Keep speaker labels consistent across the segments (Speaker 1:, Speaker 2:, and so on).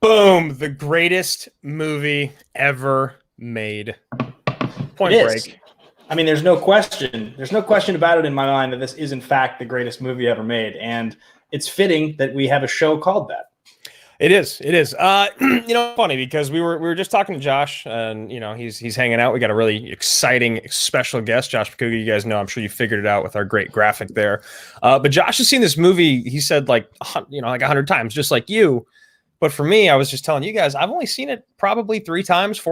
Speaker 1: Boom! The greatest movie ever made. Point
Speaker 2: It
Speaker 1: Break.
Speaker 2: is. I mean, there's no question. There's no question about it in my mind that this is, in fact, the greatest movie ever made. And it's fitting that we have a show called that.
Speaker 1: It is. It is. Funny because we were just talking to Josh, and he's hanging out. We got a really exciting special guest, Josh Pakuga. You guys know, I'm sure you figured it out with our great graphic there. But Josh has seen this movie. He said like 100 times, just like you. But for me, I was just telling you guys, I've only seen it probably 4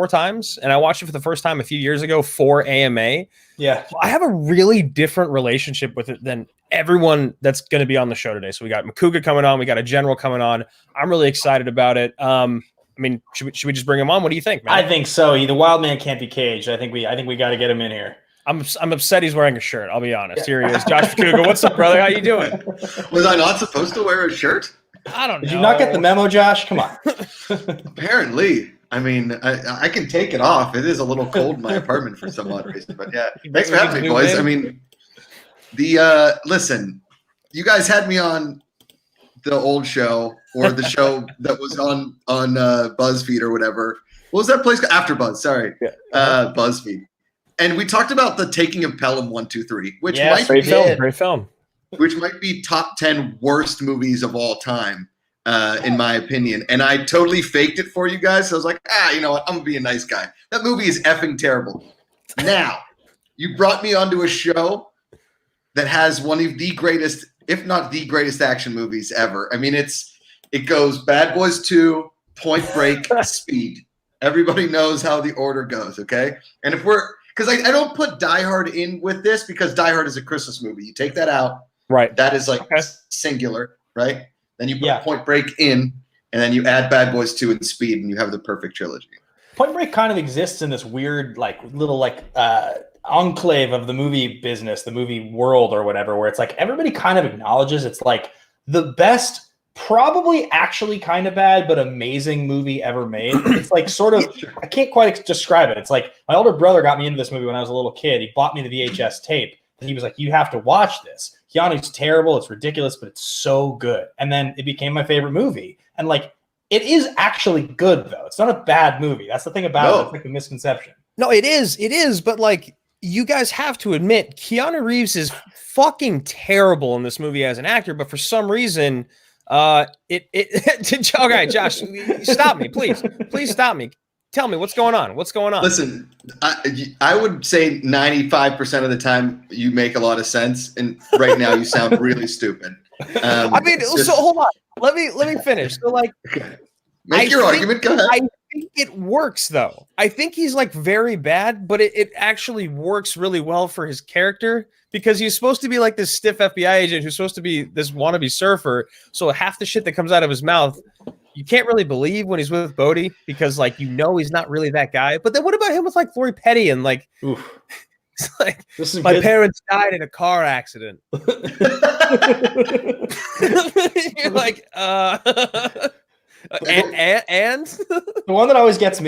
Speaker 1: times, and I watched it for the first time a few years ago for AMA.
Speaker 2: Yeah,
Speaker 1: so I have a really different relationship with it than everyone that's going to be on the show today. So we got Makuga coming on, we got a general coming on. I'm really excited about it. I mean, should we just bring him on? What do you think, man?
Speaker 2: I think so. The wild man can't be caged. I think we got to get him in here.
Speaker 1: I'm upset he's wearing a shirt. I'll be honest. Here he is, Josh Pakuga. What's up, brother? How you doing?
Speaker 3: Was I not supposed to wear a shirt?
Speaker 1: I don't know.
Speaker 2: Did you not get the memo, Josh? Come on.
Speaker 3: Apparently. I mean, I can take it off. It is a little cold in my apartment for some odd reason. But yeah, thanks for having me, boys. I mean, listen, you guys had me on the old show or the show that was on BuzzFeed or whatever. What was that place? AfterBuzz, sorry. Yeah. BuzzFeed. And we talked about the taking of Pelham 1, 2, 3, which
Speaker 1: great film.
Speaker 3: Which might be top 10 worst movies of all time, in my opinion. And I totally faked it for you guys. So I was like, you know what? I'm going to be a nice guy. That movie is effing terrible. Now, you brought me onto a show that has one of the greatest, if not the greatest action movies ever. I mean, it goes Bad Boys 2, Point Break, Speed. Everybody knows how the order goes, okay? And because I don't put Die Hard in with this because Die Hard is a Christmas movie. You take that out.
Speaker 1: Right.
Speaker 3: That is like singular, right? Then you put Point Break in, and then you add Bad Boys 2 and Speed, and you have the perfect trilogy.
Speaker 2: Point Break kind of exists in this weird, little enclave of the movie business, the movie world or whatever, where it's like everybody kind of acknowledges it's like the best, probably actually kind of bad, but amazing movie ever made. It's like sort of, I can't quite describe it. It's like my older brother got me into this movie when I was a little kid. He bought me the VHS tape, and he was like, you have to watch this. Keanu's terrible. It's ridiculous, but it's so good. And then it became my favorite movie. And it is actually good though. It's not a bad movie. That's the thing about it. It's like a misconception.
Speaker 1: No, it is. It is. But you guys have to admit, Keanu Reeves is fucking terrible in this movie as an actor. But for some reason, okay, Josh, stop me, please. Please stop me. Tell me what's going on. What's going on?
Speaker 3: Listen, I would say 95% of the time you make a lot of sense, and right now you sound really stupid.
Speaker 1: So hold on. Let me finish. So
Speaker 3: make your argument. Go ahead.
Speaker 1: I think it works though. I think he's very bad, but it actually works really well for his character because he's supposed to be like this stiff FBI agent who's supposed to be this wannabe surfer. So half the shit that comes out of his mouth, you can't really believe when he's with Bodhi because he's not really that guy. But then what about him with Lori Petty and
Speaker 2: oof.
Speaker 1: It's my parents died in a car accident. You're and
Speaker 2: the one that always gets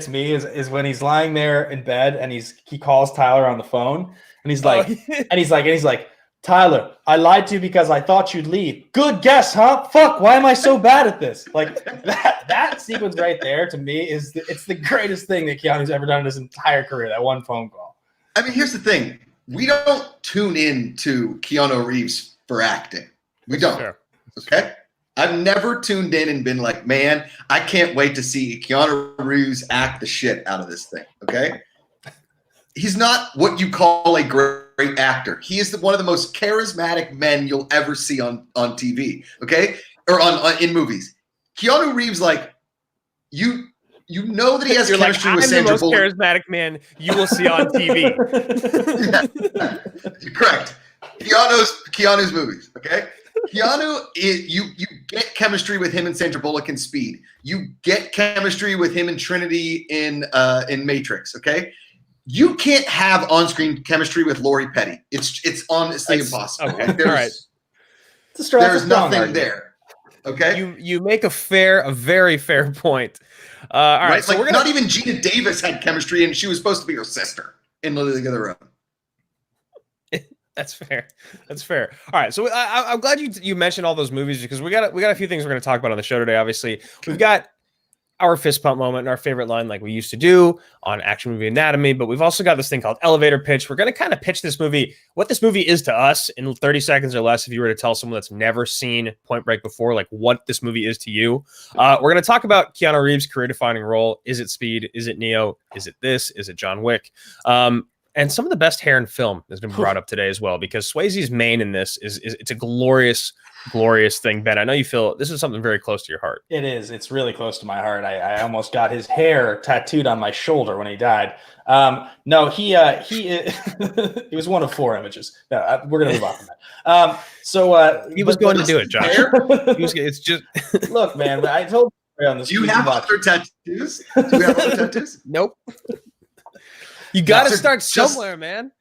Speaker 2: me is when he's lying there in bed and he calls Tyler on the phone and he's like, Tyler, I lied to you because I thought you'd leave. Good guess, huh? Fuck, why am I so bad at this? That sequence right there to me it's the greatest thing that Keanu's ever done in his entire career, that one phone call.
Speaker 3: I mean, here's the thing. We don't tune in to Keanu Reeves for acting. We don't. Sure. Okay? I've never tuned in and been like, man, I can't wait to see Keanu Reeves act the shit out of this thing. Okay? He's not what you call a great actor. He is one of the most charismatic men you'll ever see on TV, okay? Or in movies. Keanu Reeves, you know that he has chemistry with Sandra Bullock.
Speaker 1: I'm the most charismatic man you will see on TV.
Speaker 3: Yeah. Correct. Keanu's movies, okay? Keanu, you get chemistry with him and Sandra Bullock in Speed. You get chemistry with him and Trinity in Matrix, okay? You can't have on-screen chemistry with Lori Petty. It's honestly impossible.
Speaker 1: Okay. All right.
Speaker 3: There's nothing there. Okay.
Speaker 1: You make a very fair point. All right. So
Speaker 3: not even Gina Davis had chemistry, and she was supposed to be her sister in League of Their Own.
Speaker 1: That's fair. That's fair. All right, so I'm glad you mentioned all those movies because we got a few things we're going to talk about on the show today. Obviously, we've got our fist pump moment and our favorite line like we used to do on Action Movie Anatomy, but we've also got this thing called elevator pitch. We're going to kind of pitch this movie, what this movie is to us in 30 seconds or less. If you were to tell someone that's never seen Point Break before, like what this movie is to you. We're going to talk about Keanu Reeves' career defining role. Is it Speed? Is it Neo? Is it this? Is it John Wick? And some of the best hair in film has been brought up today as well, because Swayze's mane in this is it's a glorious thing. Ben, I know you feel this is something very close to your heart.
Speaker 2: It is. It's really close to my heart. I almost got his hair tattooed on my shoulder when he died. No, he he was one of 4 images. No, we're gonna move on from that.
Speaker 1: He was going to do it, Josh. It's just
Speaker 2: look, man. I told you on this.
Speaker 3: Do you have other tattoos? Do you have other tattoos?
Speaker 1: Nope. You got to start somewhere, man.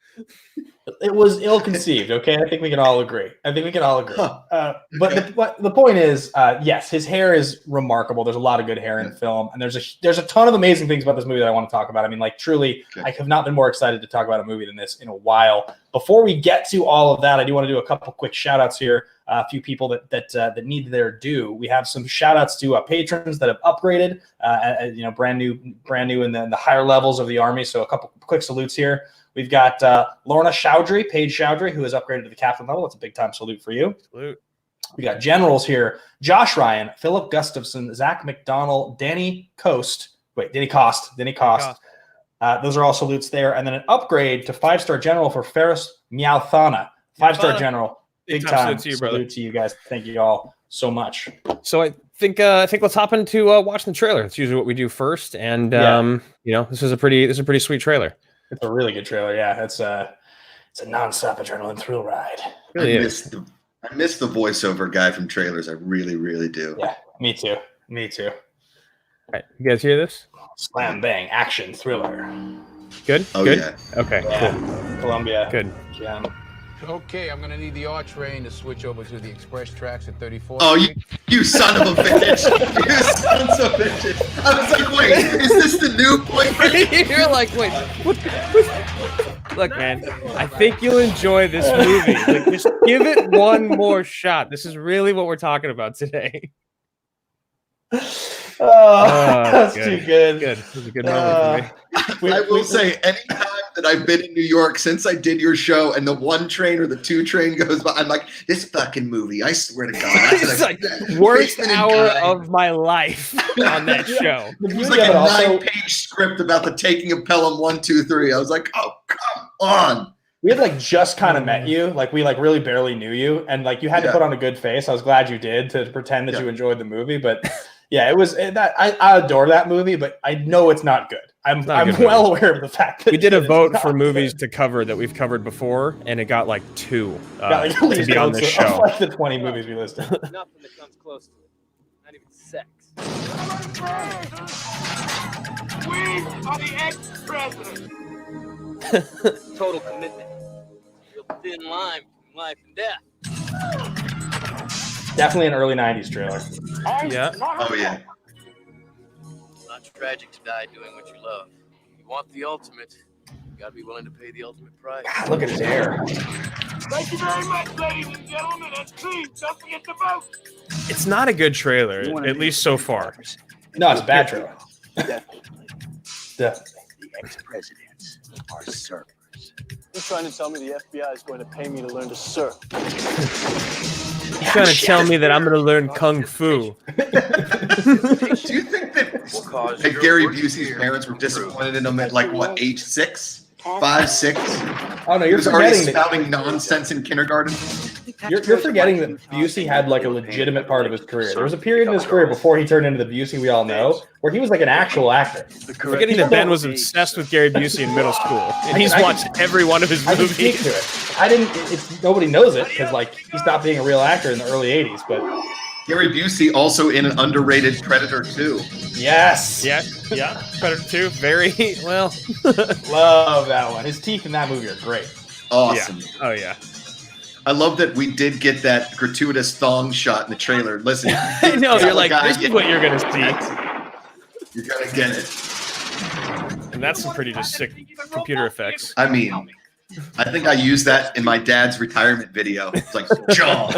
Speaker 2: It was ill-conceived, okay? I think we can all agree. But the point is, yes, his hair is remarkable. There's a lot of good hair in film, and there's a ton of amazing things about this movie that I want to talk about. I mean, like, truly, I have not been more excited to talk about a movie than this in a while. Before we get to all of that, I do want to do a couple quick shout-outs here. A few people that need their due. We have some shout-outs to patrons that have upgraded, brand new in the higher levels of the Army. So a couple quick salutes here. We've got Lorna Chowdhury, Paige Chowdhury, who has upgraded to the captain level. That's a big-time salute for you.
Speaker 1: Salute.
Speaker 2: We got generals here. Josh Ryan, Philip Gustafson, Zach McDonald, Danny Cost. Those are all salutes there. And then an upgrade to 5-star general for Ferris Mialthana. 5-star general. Big time salute to you guys. Thank you all so much.
Speaker 1: So I think let's hop into watching the trailer. That's usually what we do first. And this is a pretty sweet trailer.
Speaker 2: It's a really good trailer. Yeah, it's a nonstop adrenaline thrill ride.
Speaker 1: Really
Speaker 3: I miss the voiceover guy from trailers. I really, really do.
Speaker 2: Yeah, me too.
Speaker 1: All right, you guys hear this?
Speaker 2: Slam bang action thriller.
Speaker 1: Good.
Speaker 3: Oh
Speaker 1: Good?
Speaker 3: yeah.
Speaker 1: Okay.
Speaker 2: Yeah.
Speaker 1: Cool.
Speaker 2: Columbia.
Speaker 1: Good.
Speaker 2: Yeah.
Speaker 4: Okay, I'm gonna need the R train to switch over to the express tracks at 34th.
Speaker 3: Oh, you son of a bitch! You sons of bitches! I was like, wait, is this the new Point Break?
Speaker 1: You're like, wait. What? Look, man, I think you'll enjoy this movie. Like, just give it one more shot. This is really what we're talking about today.
Speaker 2: That's too good.
Speaker 1: Good. This was a good moment for me.
Speaker 3: I will say, anytime that I've been in New York since I did your show and the 1 train or the 2 train goes by, I'm like, this fucking movie, I swear to God.
Speaker 1: It's like worst hour of my life on that show.
Speaker 3: It was like a 9-page script about the taking of Pelham 1, 2, 3. I was like, oh, come on.
Speaker 2: We had just kind of met you, we really barely knew you, and you had to put on a good face. I was glad you did to pretend that you enjoyed the movie, but yeah, it was that I adore that movie, but I know it's not good. I'm well aware of the fact that
Speaker 1: we did a vote for movies to cover that we've covered before, and it got 2 to be on this show.
Speaker 2: The 20 movies we listed.
Speaker 5: Nothing that comes close to it. Not even sex.
Speaker 6: We are the ex-president.
Speaker 5: Total commitment. Real thin line between life and death.
Speaker 2: Definitely an early 90s trailer.
Speaker 1: Yeah.
Speaker 3: Oh, yeah.
Speaker 5: It's not tragic to die doing what you love. You want the ultimate, you gotta be willing to pay the ultimate price.
Speaker 2: God, look at his hair.
Speaker 6: Thank you very much, ladies and gentlemen, and please don't forget to vote.
Speaker 1: It's not a good trailer, at least so far.
Speaker 2: No, it's a bad trailer.
Speaker 5: Definitely.
Speaker 2: Definitely.
Speaker 5: The ex-presidents are surfers.
Speaker 7: You're trying to tell me the FBI is going to pay me to learn to surf?
Speaker 1: You're trying to tell me that I'm going to learn Kung Fu.
Speaker 3: Do you think that Gary Busey's parents were disappointed in him at age 6? 5, 6?
Speaker 2: Oh no,
Speaker 3: He
Speaker 2: you're
Speaker 3: was already
Speaker 2: forgetting
Speaker 3: spouting nonsense in kindergarten.
Speaker 2: You're forgetting that Busey had a legitimate part of his career. There was a period in his career before he turned into the Busey we all know, where he was an actual actor.
Speaker 1: Forgetting that Ben was obsessed with Gary Busey in middle school, and he's watched every one of his
Speaker 2: I can speak
Speaker 1: movies.
Speaker 2: to it. I didn't. Nobody knows it because he stopped being a real actor in the early '80s. But
Speaker 3: Gary Busey also in an underrated Predator 2.
Speaker 2: yes,
Speaker 1: Yeah. Predator 2, very well.
Speaker 2: love that one. His teeth in that movie are great.
Speaker 3: Awesome.
Speaker 1: Yeah. Oh yeah.
Speaker 3: I love that we did get that gratuitous thong shot in the trailer. Listen,
Speaker 1: I know, you're like, this is what you're going to see.
Speaker 3: You're going to get it.
Speaker 1: And that's some pretty just sick computer effects.
Speaker 3: I mean, I think I used that in my dad's retirement video. It's like, John.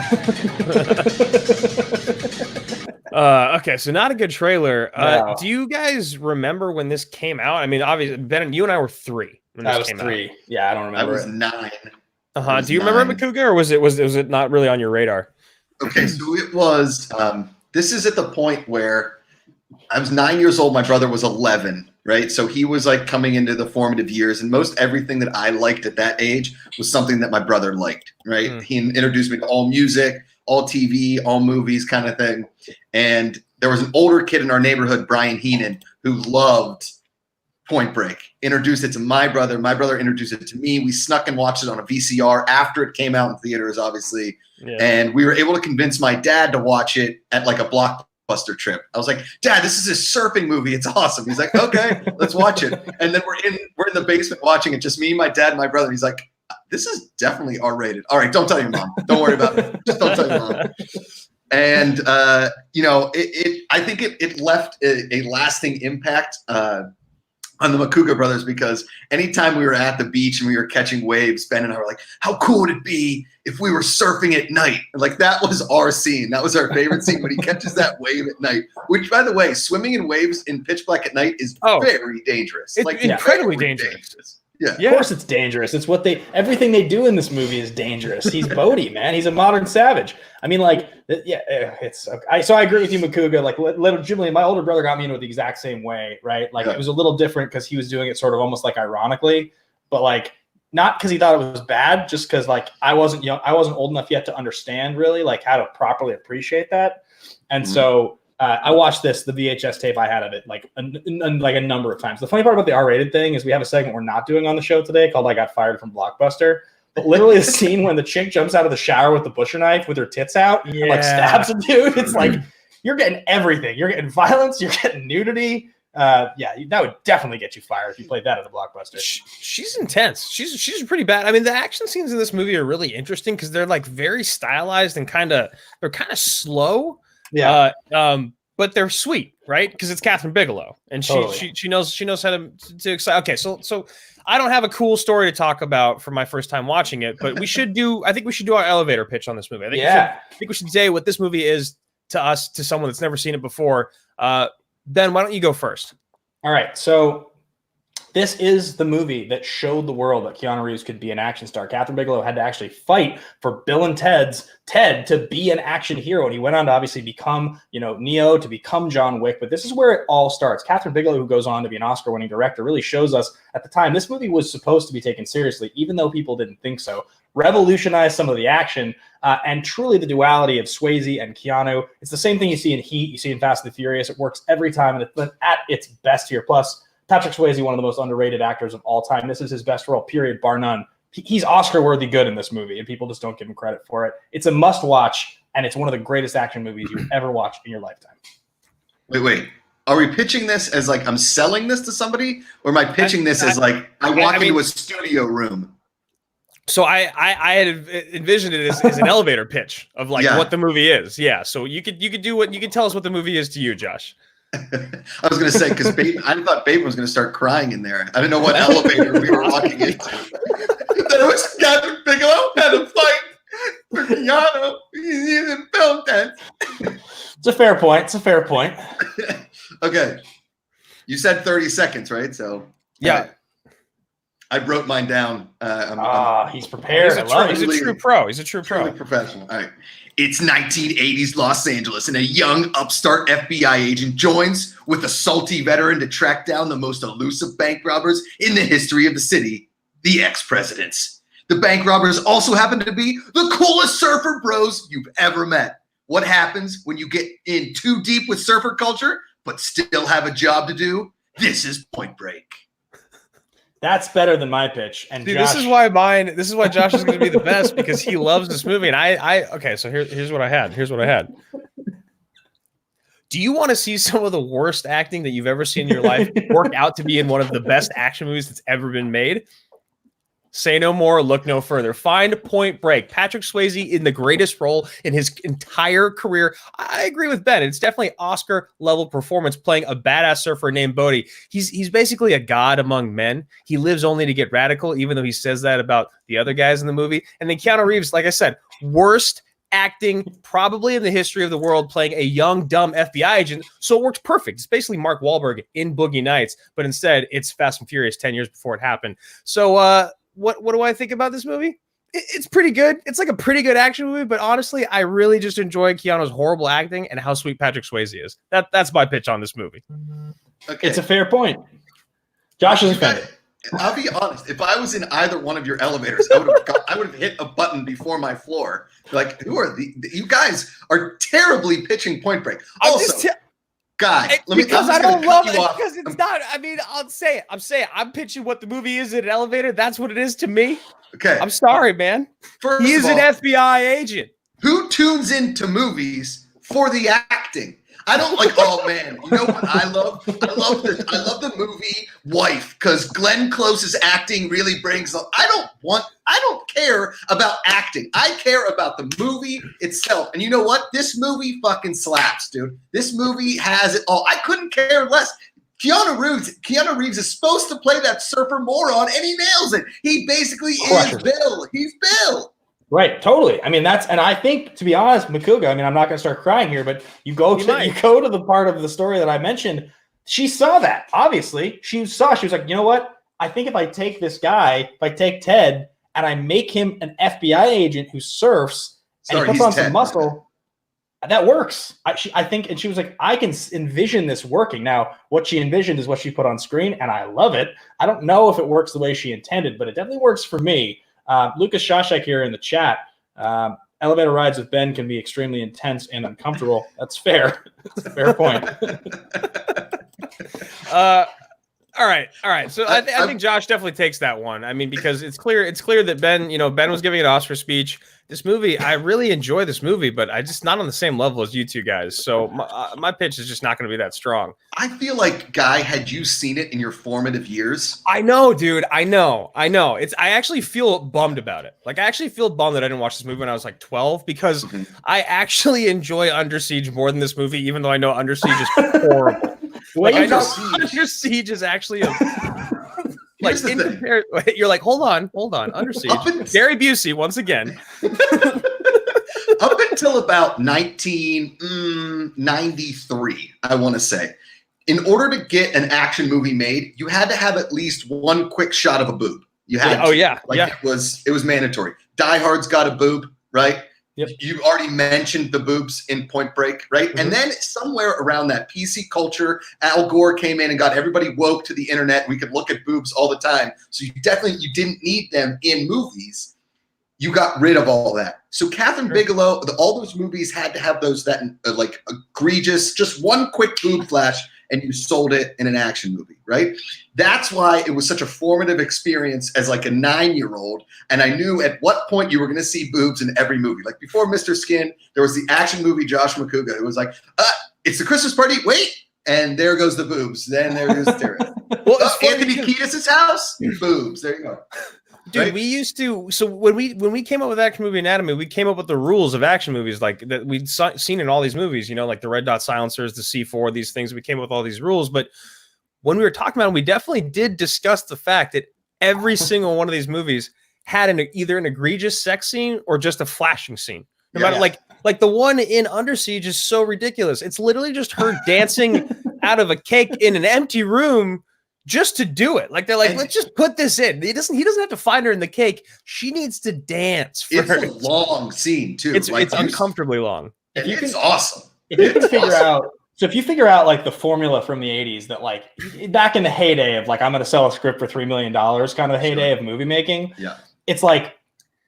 Speaker 1: Okay, so not a good trailer.
Speaker 2: No.
Speaker 1: Do you guys remember when this came out? I mean, obviously, Ben, you and I were 3 when this
Speaker 2: I was
Speaker 1: came
Speaker 2: 3. Yeah, I don't
Speaker 3: I
Speaker 2: remember.
Speaker 3: was
Speaker 2: it.
Speaker 3: 9.
Speaker 1: Do you remember Makuga, or was it not really on your radar?
Speaker 3: Okay, so it was. This is at the point where I was 9 years old. My brother was 11, right? So he was like coming into the formative years, and most everything that I liked at that age was something that my brother liked, right? He introduced me to all music, all TV, all movies, kind of thing. And there was an older kid in our neighborhood, Brian Heenan, who loved Point Break. Introduced it to my brother. My brother introduced it to me. We snuck and watched it on a VCR after it came out in theaters, obviously. Yeah. And we were able to convince my dad to watch it at like a Blockbuster trip. I was like, Dad, this is a surfing movie. It's awesome. He's like, okay, let's watch it. And then we're in the basement watching it, just me, my dad, and my brother. He's like, this is definitely R-rated. All right, don't tell your mom. Don't worry about it. Just don't tell your mom. And I think it left a lasting impact on the Makuga brothers, because anytime we were at the beach and we were catching waves, Ben and I were like, how cool would it be if we were surfing at night? And like, that was our scene. That was our favorite scene, when he catches that wave at night, which, by the way, swimming in waves in pitch black at night is very dangerous.
Speaker 1: It's
Speaker 3: like
Speaker 1: incredibly dangerous.
Speaker 3: Yeah.
Speaker 2: Of course it's dangerous. It's what everything they do in this movie is dangerous. He's Bodhi, man. He's a modern savage. I mean, like, it's okay. So I agree with you, Makuga. Like, legitimately, my older brother got me into it the exact same way, right? Like, It was a little different because he was doing it sort of almost like ironically, but like, not because he thought it was bad, just because like I wasn't old enough yet to understand really like how to properly appreciate that. And so I watched the VHS tape I had of it like a number of times. The funny part about the R-rated thing is we have a segment we're not doing on the show today called I Got Fired from Blockbuster. But literally the scene when the chick jumps out of the shower with the butcher knife with her tits out and like stabs a dude, it's like you're getting everything. You're getting violence, you're getting nudity. That would definitely get you fired if you played that at the Blockbuster.
Speaker 1: She's intense. She's pretty bad. I mean, the action scenes in this movie are really interesting because they're like very stylized and they're kind of slow. Yeah. But they're sweet, right? Because it's Kathryn Bigelow, and she knows how to excite. Okay, so I don't have a cool story to talk about for my first time watching it, but I think we should do our elevator pitch on this movie. I think we should say what this movie is to us, to someone that's never seen it before. Ben, why don't you go first?
Speaker 2: All right, so this is the movie that showed the world that Keanu Reeves could be an action star. Kathryn Bigelow had to actually fight for Bill and Ted to be an action hero. And he went on to obviously become, Neo, to become John Wick. But this is where it all starts. Kathryn Bigelow, who goes on to be an Oscar-winning director, really shows us at the time this movie was supposed to be taken seriously, even though people didn't think so. Revolutionized some of the action and truly the duality of Swayze and Keanu. It's the same thing you see in Heat, you see in Fast and the Furious. It works every time, and it's at its best here. Plus, Patrick Swayze, one of the most underrated actors of all time. This is his best role, period, bar none. He's Oscar-worthy good in this movie, and people just don't give him credit for it. It's a must-watch, and it's one of the greatest action movies you've ever watched in your lifetime.
Speaker 3: Wait. Are we pitching this as like I'm selling this to somebody, or am I pitching this as like I walk into a studio room?
Speaker 1: So I had envisioned it as an elevator pitch of like what the movie is. Yeah. So you could tell us what the movie is to you, Josh.
Speaker 3: I was going to say, because I thought Bateman was going to start crying in there. I didn't know what elevator we were walking into. Then it was Kathryn Bigelow had a fight for Keanu. He's in film tent.
Speaker 2: It's a fair point.
Speaker 3: Okay. You said 30 seconds, right? So
Speaker 1: yeah.
Speaker 3: I wrote mine down.
Speaker 2: He's prepared.
Speaker 1: He's a true pro. He's a true pro.
Speaker 3: Professional. All right. It's 1980s Los Angeles, and a young upstart FBI agent joins with a salty veteran to track down the most elusive bank robbers in the history of the city, the ex-presidents. The bank robbers also happen to be the coolest surfer bros you've ever met. What happens when you get in too deep with surfer culture, but still have a job to do? This is Point Break.
Speaker 2: That's better than my pitch. And
Speaker 1: dude,
Speaker 2: Josh...
Speaker 1: this is why Josh is going to be the best, because he loves this movie. And okay, so here's what I had. Do you want to see some of the worst acting that you've ever seen in your life work out to be in one of the best action movies that's ever been made? Say no more, look no further. Find Point Break. Patrick Swayze in the greatest role in his entire career. I agree with Ben. It's definitely Oscar-level performance playing a badass surfer named Bodhi. He's basically a god among men. He lives only to get radical, even though he says that about the other guys in the movie. And then Keanu Reeves, like I said, worst acting probably in the history of the world, playing a young, dumb FBI agent. So it works perfect. It's basically Mark Wahlberg in Boogie Nights, but instead it's Fast and Furious 10 years before it happened. So, what do I think about this movie? It's pretty good. It's like a pretty good action movie, but honestly, I really just enjoy Keanu's horrible acting and how sweet Patrick Swayze is. That's my pitch on this movie.
Speaker 2: Okay. It's a fair point. Josh is offended.
Speaker 3: I'll be honest. If I was in either one of your elevators, I would have hit a button before my floor. Like, who are you guys are terribly pitching Point Break. Also, guy,
Speaker 1: because I don't love it because it's not. I mean, I'm saying I'm pitching what the movie is in an elevator. That's what it is to me.
Speaker 3: Okay,
Speaker 1: I'm sorry, man. He is an FBI agent.
Speaker 3: Who tunes into movies for the acting? I don't like. Oh man, you know what I love? I love the movie Wife because Glenn Close's acting really brings. I don't care about acting. I care about the movie itself. And you know what? This movie fucking slaps, dude. This movie has it all. I couldn't care less. Keanu Reeves is supposed to play that surfer moron, and he nails it. He basically is Bill. He's Bill.
Speaker 2: Right, totally. I mean, and I think, to be honest, Makuga, I mean, I'm not going to start crying here, but you go to the part of the story that I mentioned. She saw that, obviously. She was like, you know what? I think if I take this guy, if I take Ted, and I make him an FBI agent who surfs, and he puts on some muscle, that works. I think, and she was like, I can envision this working. Now, what she envisioned is what she put on screen, and I love it. I don't know if it works the way she intended, but it definitely works for me. Lucas Shashak here in the chat. Elevator rides with Ben can be extremely intense and uncomfortable. That's fair. That's a fair point.
Speaker 1: All right. So I think Josh definitely takes that one. I mean, because it's clear that Ben was giving an Oscar speech. This movie, I really enjoy this movie, but I just not on the same level as you two guys. So my pitch is just not going to be that strong.
Speaker 3: I feel like, Guy, had you seen it in your formative years?
Speaker 1: I know, dude. I know. I actually feel bummed about it. Like, I actually feel bummed that I didn't watch this movie when I was like 12 because I actually enjoy Under Siege more than this movie, even though I know Under Siege is horrible. Like, I know Under Siege is actually a like in comparison. You're like, hold on, Under Siege. Gary Busey once again.
Speaker 3: Up until about 1993, I want to say, in order to get an action movie made, you had to have at least one quick shot of a boob. You had it was mandatory. Die Hard's got a boob, right? Yep. You already mentioned the boobs in Point Break, right? Mm-hmm. And then somewhere around that PC culture, Al Gore came in and got everybody woke to the internet. We could look at boobs all the time. So you didn't need them in movies. You got rid of all that. So Kathryn Bigelow, all those movies had to have those like egregious, just one quick boob flash, and you sold it in an action movie, right? That's why it was such a formative experience as like a 9-year-old. And I knew at what point you were going to see boobs in every movie. Like before Mr. Skin, there was the action movie Josh Makuga, who was like, it's the Christmas party. Wait. And there goes the boobs. Then there goes Terry. Anthony Kiedis' house, boobs. There you go.
Speaker 1: Dude, right? We used to. So when we came up with Action Movie Anatomy, we came up with the rules of action movies, like that we'd seen in all these movies. You know, like the Red Dot Silencers, the C4, these things. We came up with all these rules, but when we were talking about them, we definitely did discuss the fact that every single one of these movies had either an egregious sex scene or just a flashing scene. No matter like the one in Under Siege is so ridiculous. It's literally just her dancing out of a cake in an empty room. Just to do it. Like they're like, let's just put this in. He doesn't have to find her in the cake. She needs to dance.
Speaker 3: It's a long scene too.
Speaker 1: It's uncomfortably long.
Speaker 3: And it's awesome.
Speaker 2: If you can figure out, so if you figure out like the formula from the 80s that like back in the heyday of like, I'm going to sell a script for $3 million, kind of the heyday of movie making. Yeah. It's like,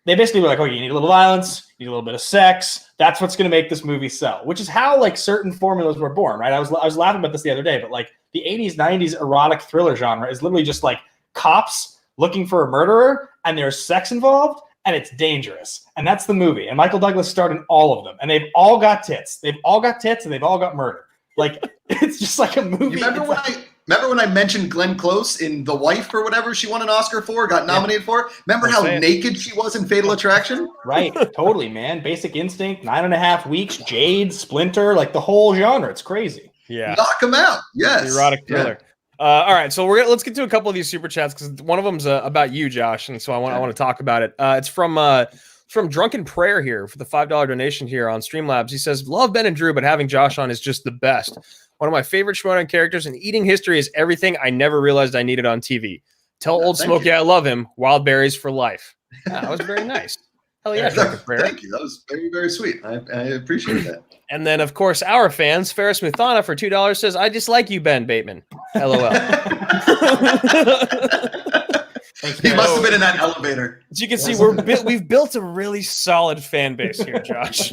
Speaker 2: they basically were like, okay, you need a little violence, you need a little bit of sex. That's what's going to make this movie sell, which is how like certain formulas were born, right? I was laughing about this the other day, but like the 80s, 90s erotic thriller genre is literally just like cops looking for a murderer and there's sex involved and it's dangerous. And that's the movie. And Michael Douglas starred in all of them. And they've all got tits. They've all got tits and they've all got murder. Like it's just like a movie.
Speaker 3: Remember when I mentioned Glenn Close in The Wife or whatever she won an Oscar for, got nominated for? Remember how naked she was in Fatal Attraction?
Speaker 2: Right, totally, man. Basic Instinct, 9.5 Weeks, Jade, Splinter, like the whole genre. It's crazy.
Speaker 1: Yeah,
Speaker 3: knock them out. Yes,
Speaker 1: erotic thriller. All right, so let's get to a couple of these super chats because one of them's about you, Josh, and so I want to talk about it. It's from Drunken Prayer here for the $5 donation here on Streamlabs. He says, "Love Ben and Drew, but having Josh on is just the best. One of my favorite Schmodown characters, and eating history is everything I never realized I needed on TV. Tell Old Smokey I love him. Wild berries for life." That was very nice. Hell yeah, Drunken Prayer.
Speaker 3: Thank you. That was very, very sweet. I appreciate that.
Speaker 1: And then, of course, our fans, Ferris Muthana for $2 says, "I dislike you, Ben Bateman." LOL.
Speaker 3: He must have been in that elevator.
Speaker 1: As you can see, we've built a really solid fan base here, Josh.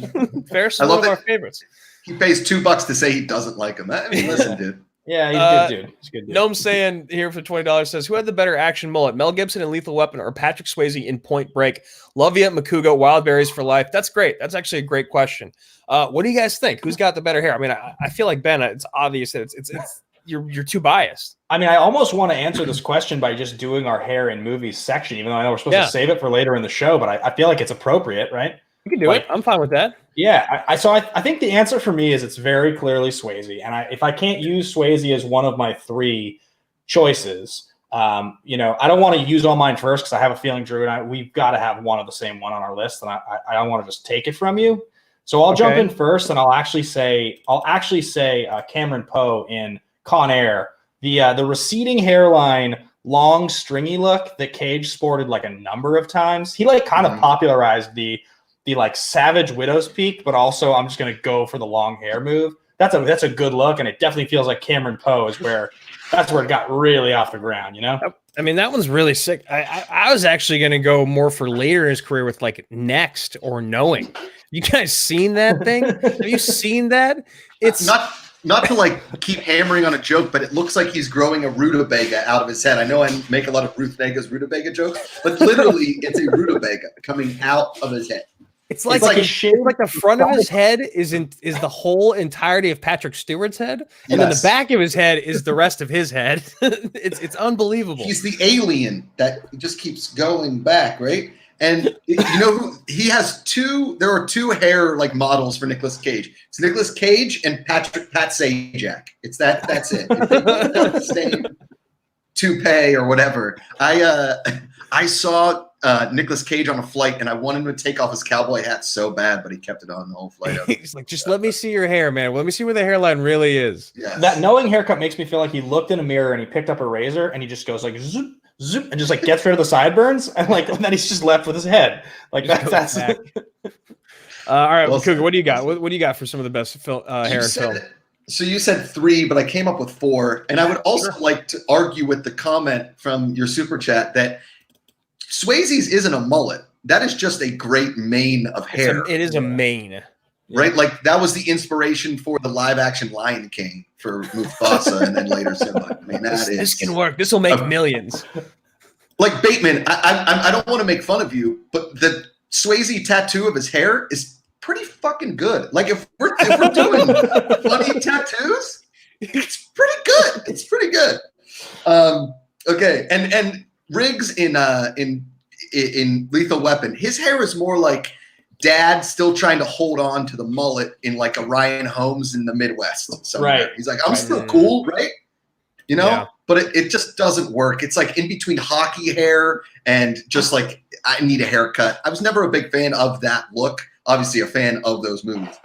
Speaker 1: Ferris is one of our favorites.
Speaker 3: He pays $2 to say he doesn't like him. I mean, listen, dude.
Speaker 2: Yeah, he's a good dude. He's a good dude.
Speaker 1: Gnome saying here for $20 says, "Who had the better action mullet, Mel Gibson in Lethal Weapon or Patrick Swayze in Point Break? Love you at Makuga, Wild Berries for life." That's great. That's actually a great question. What do you guys think? Who's got the better hair? I mean, I feel like Ben. It's obvious that it's you're too biased.
Speaker 2: I mean, I almost want to answer this question by just doing our hair in movies section, even though I know we're supposed to save it for later in the show. But I feel like it's appropriate, right?
Speaker 1: You can do it. I'm fine with that.
Speaker 2: Yeah, I think the answer for me is it's very clearly Swayze, and if I can't use Swayze as one of my three choices, I don't want to use all mine first because I have a feeling Drew and we've got to have one of the same one on our list, and I don't want to just take it from you. So I'll jump in first, and I'll actually say Cameron Poe in Con Air, the receding hairline, long stringy look that Cage sported like a number of times. He kind of popularized the like Savage Widow's Peak, but also I'm just going to go for the long hair move. That's a good look, and it definitely feels like Cameron Poe is that's where it got really off the ground,
Speaker 1: I mean, that one's really sick. I was actually going to go more for later in his career with like Next or Knowing. You guys seen that thing? Have you seen that? It's
Speaker 3: not to like keep hammering on a joke, but it looks like he's growing a rutabaga out of his head. I know I make a lot of Ruth Vega's rutabaga jokes, but literally it's a rutabaga coming out of his head.
Speaker 1: It's like the front of his head is the whole entirety of Patrick Stewart's head, and then the back of his head is the rest of his head. It's unbelievable.
Speaker 3: He's the alien that just keeps going back, right? And he has there are two hair like models for Nicolas Cage. It's Nicolas Cage and Pat Sajak. That's it. If they both have the same toupee or whatever. I saw Nicolas Cage on a flight, and I wanted him to take off his cowboy hat so bad, but he kept it on the whole flight.
Speaker 1: He's like, just let me see your hair, man. Let me see where the hairline really is.
Speaker 3: Yes.
Speaker 2: That Knowing haircut makes me feel like he looked in a mirror and he picked up a razor and he just goes like zoop, zoop, and just like gets rid of the sideburns, and then he's just left with his head. Like that's
Speaker 1: all right, well, Cougar, what do you got? What do you got for some of the best hair in film?
Speaker 3: So you said 3, but I came up with 4. And I would also like to argue with the comment from your super chat that Swayze's isn't a mullet. That is just a great mane of hair.
Speaker 1: It is a mane.
Speaker 3: Right? Like that was the inspiration for the live action Lion King for Mufasa and then later Simba. I mean,
Speaker 1: this can work. This will make millions.
Speaker 3: Like Bateman, I don't want to make fun of you, but the Swayze tattoo of his hair is pretty fucking good. Like if we're doing funny tattoos, it's pretty good. It's pretty good. Okay, and Riggs in Lethal Weapon, his hair is more like dad still trying to hold on to the mullet in like a Ryan Holmes in the Midwest somewhere. Right. He's like, I'm still cool, right? But it just doesn't work. It's like in between hockey hair and just like I need a haircut. I was never a big fan of that look. Obviously a fan of those movies.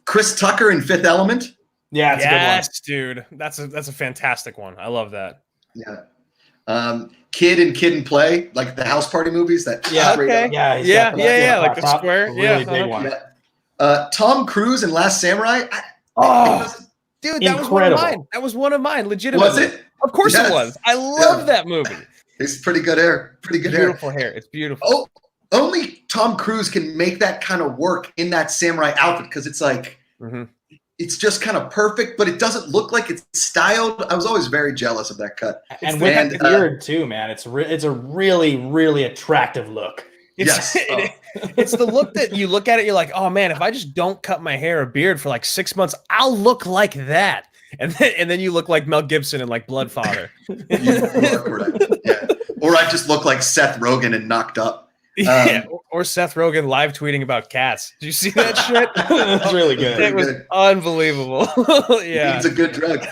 Speaker 3: Chris Tucker in Fifth Element.
Speaker 1: Yeah, that's a good one. Dude. That's a fantastic one. I love that.
Speaker 3: Yeah. Kid and Play, like the house party movies. Like the square.
Speaker 2: Really big one.
Speaker 3: Yeah. Tom Cruise in Last Samurai.
Speaker 1: Dude, that was one of mine. That was one of mine, legitimately.
Speaker 3: Was it?
Speaker 1: Of course it was. I love that movie.
Speaker 3: It's pretty good hair.
Speaker 1: Beautiful hair. It's beautiful.
Speaker 3: Oh, only Tom Cruise can make that kind of work in that samurai outfit because it's like it's just kind of perfect, but it doesn't look like it's styled. I was always very jealous of that cut.
Speaker 2: And with the beard too, man. It's a really, really attractive look.
Speaker 3: Yes.
Speaker 1: It's the look that you look at it, you're like, oh man, if I just don't cut my hair or beard for like 6 months, I'll look like that. And then you look like Mel Gibson in like Bloodfather.
Speaker 3: You are correct. Yeah. Or I just look like Seth Rogen and Knocked Up.
Speaker 1: Yeah, or Seth Rogen live tweeting about cats. Did you see that shit?
Speaker 2: That's really good.
Speaker 1: It was unbelievable. Yeah.
Speaker 3: It's a good drug.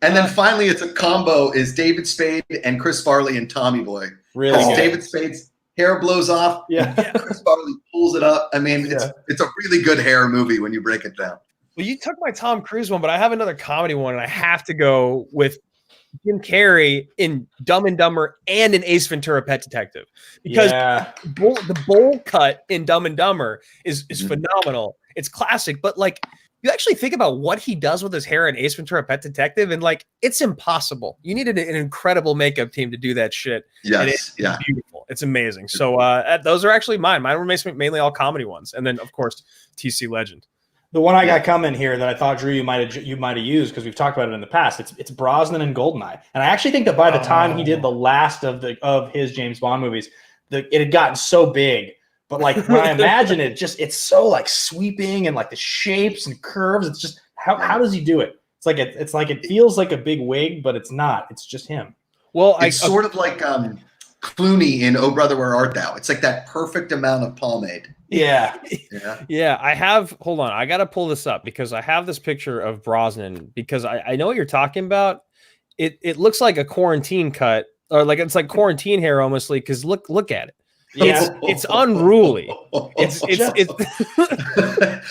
Speaker 3: And then finally, it's a combo is David Spade and Chris Farley and Tommy Boy.
Speaker 2: Really good.
Speaker 3: David Spade's hair blows off.
Speaker 2: Yeah.
Speaker 3: Chris Farley pulls it up. I mean, it's a really good hair movie when you break it down.
Speaker 1: Well, you took my Tom Cruise one, but I have another comedy one, and I have to go with Jim Carrey in Dumb and Dumber and in Ace Ventura: Pet Detective, because the bowl cut in Dumb and Dumber is phenomenal. It's classic, but like you actually think about what he does with his hair in Ace Ventura: Pet Detective, and like it's impossible. You needed an incredible makeup team to do that shit.
Speaker 3: Yes,
Speaker 1: it's beautiful. It's amazing. So those are actually mine. Mine were mainly all comedy ones, and then of course TC Legend.
Speaker 2: The one I got coming here that I thought, Drew, you might have used because we've talked about it in the past. It's Brosnan and Goldeneye, and I actually think that by the time he did the last of his James Bond movies, it had gotten so big. But like when I imagine it, it's so like sweeping and like the shapes and curves. It's just how does he do it? It's like it feels like a big wig, but it's not. It's just him.
Speaker 3: Well, it's sort of like Clooney in Oh Brother Where Art Thou. It's like that perfect amount of pomade.
Speaker 2: Yeah.
Speaker 1: I have, hold on, I gotta pull this up because I have this picture of Brosnan because I know what you're talking about. It looks like a quarantine cut, or like it's like quarantine hair almost, because look at it. It's unruly. It's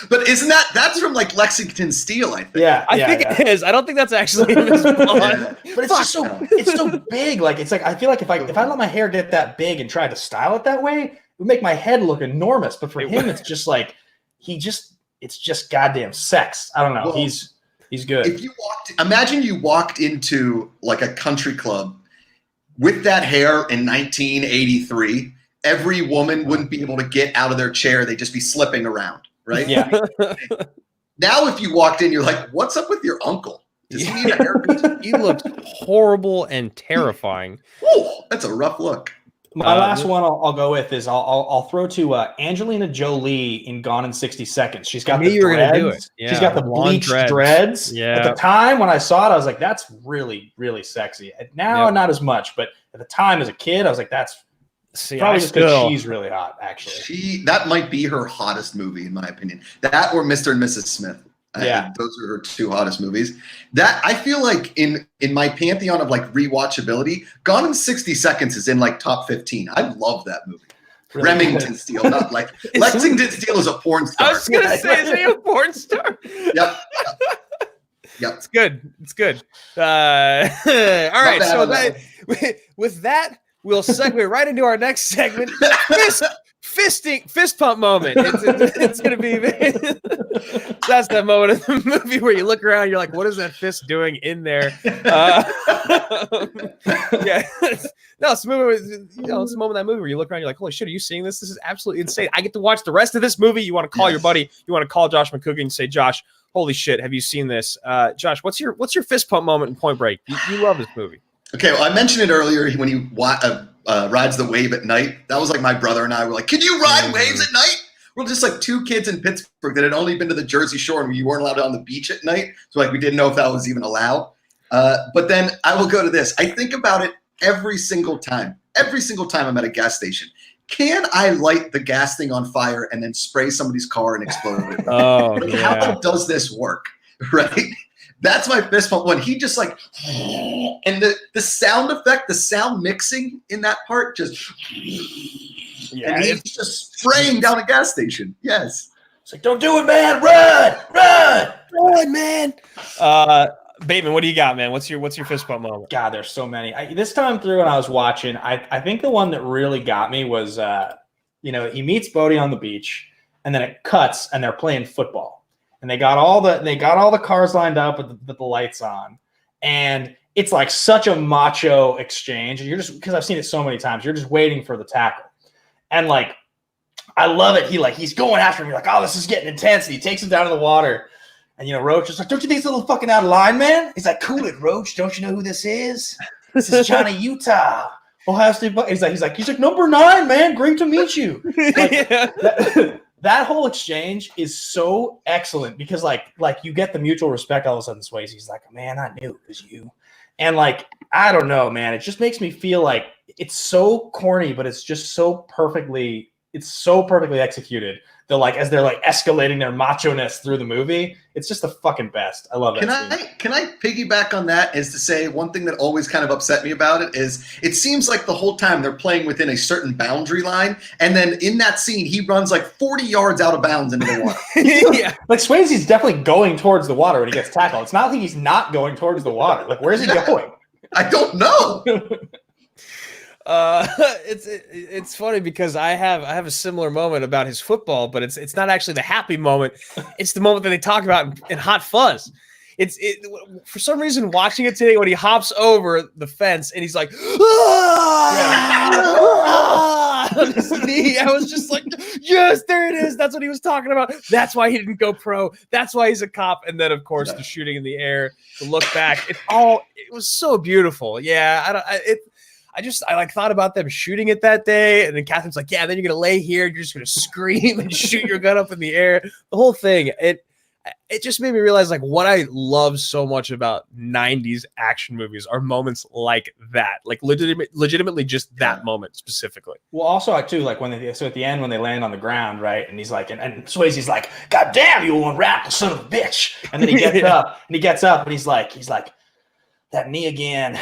Speaker 3: but isn't that's from like Lexington Steel, I think.
Speaker 1: I think it is. I don't think that's actually him as Bond.
Speaker 2: But it's just so big. Like it's like I feel like if I let my hair get that big and try to style it that way, it would make my head look enormous. But for him, it's just like it's just goddamn sex. I don't know. Well, he's good.
Speaker 3: If you imagine you walked into like a country club with that hair in 1983. Every woman wouldn't be able to get out of their chair. They'd just be slipping around, right?
Speaker 2: Yeah.
Speaker 3: Now, if you walked in, you're like, what's up with your uncle? Does he need a haircut?
Speaker 1: He looks horrible and terrifying.
Speaker 3: Ooh, that's a rough look.
Speaker 2: My last one I'll go with is I'll throw to Angelina Jolie in Gone in 60 Seconds. She's got the dreads. Gonna do it. Yeah. She's got the bleached dreads.
Speaker 1: Yeah.
Speaker 2: At the time when I saw it, I was like, that's really, really sexy. Now, not as much, but at the time as a kid, I was like, that's probably just because she's really hot, actually.
Speaker 3: That might be her hottest movie, in my opinion. That or Mr. and Mrs. Smith. Those are her two hottest movies. That I feel like in my pantheon of like rewatchability, Gone in 60 Seconds is in like top 15. I love that movie. Really? Remington Steele, not like Lexington Steele is a porn star.
Speaker 1: I was gonna say, is he a porn star?
Speaker 3: Yep.
Speaker 1: It's good. It's good. All right. So with that, we'll segue right into our next segment. Fist pump moment. It's going to be that's that moment of the movie where you look around, you're like, what is that fist doing in there? It's a movie. It's a moment of that movie where you look around, you're like, holy shit, are you seeing this? This is absolutely insane. I get to watch the rest of this movie. You want to call your buddy. You want to call Josh McCougan and say, Josh, holy shit, have you seen this? Josh, what's your fist pump moment in Point Break? You love this movie.
Speaker 3: Okay, well, I mentioned it earlier when he rides the wave at night. That was like my brother and I were like, can you ride waves at night? We're just like two kids in Pittsburgh that had only been to the Jersey Shore and you weren't allowed on the beach at night. So like we didn't know if that was even allowed. But then I will go to this. I think about it every single time. Every single time I'm at a gas station. Can I light the gas thing on fire and then spray somebody's car and explode it? How does this work? Right? That's my fist pump one. He just like, and the sound effect, the sound mixing in that part just, and he's just spraying down a gas station. Yes.
Speaker 2: It's like, don't do it, man. Run, man.
Speaker 1: Bateman, what do you got, man? What's your fist pump moment?
Speaker 2: God, there's so many. This time through when I was watching, I think the one that really got me was, he meets Bodhi on the beach and then it cuts and they're playing football. And they got all the cars lined up with the lights on, and it's like such a macho exchange. And you're just, because I've seen it so many times, you're just waiting for the tackle, and like I love it. He's going after him. You're like, oh, this is getting intense. And he takes him down to the water, and Roach is like, don't you think it's a little fucking out of line, man? He's like, cool it, Roach. Don't you know who this is? This is Johnny Utah. Ohio State Buckeyes. He's like number 9, man. Great to meet you. Like, that whole exchange is so excellent because like you get the mutual respect all of a sudden. Swayze's like, man, I knew it was you. And like, I don't know, man. It just makes me feel like it's so corny, but it's just so perfectly executed. They're like, as they're like escalating their macho-ness through the movie, it's just the fucking best. I love that.
Speaker 3: Can I piggyback on that? Is to say one thing that always kind of upset me about it is it seems like the whole time they're playing within a certain boundary line, and then in that scene he runs like 40 yards out of bounds into the water.
Speaker 2: Yeah, like Swayze's definitely going towards the water when he gets tackled. It's not like he's not going towards the water. Like, where's he going?
Speaker 3: I don't know.
Speaker 1: It's funny because I have a similar moment about his football, but it's not actually the happy moment. It's the moment that they talk about in Hot Fuzz. For some reason watching it today when he hops over the fence and he's like, on his knee, I was just like, yes, there it is. That's what he was talking about. That's why he didn't go pro. That's why he's a cop. And then of course the shooting in the air, the look back. It was so beautiful. Yeah, I like thought about them shooting it that day, and then Kathryn's like, "Yeah, then you're gonna lay here, you're just gonna scream and shoot your gun up in the air." The whole thing, it just made me realize like what I love so much about '90s action movies are moments like that, like legitimately just that moment specifically.
Speaker 2: Well, also too, like at the end when they land on the ground, right, and he's like, and Swayze's like, "God damn you, old radical son of a bitch!" And then he gets up, and he's like. That knee again.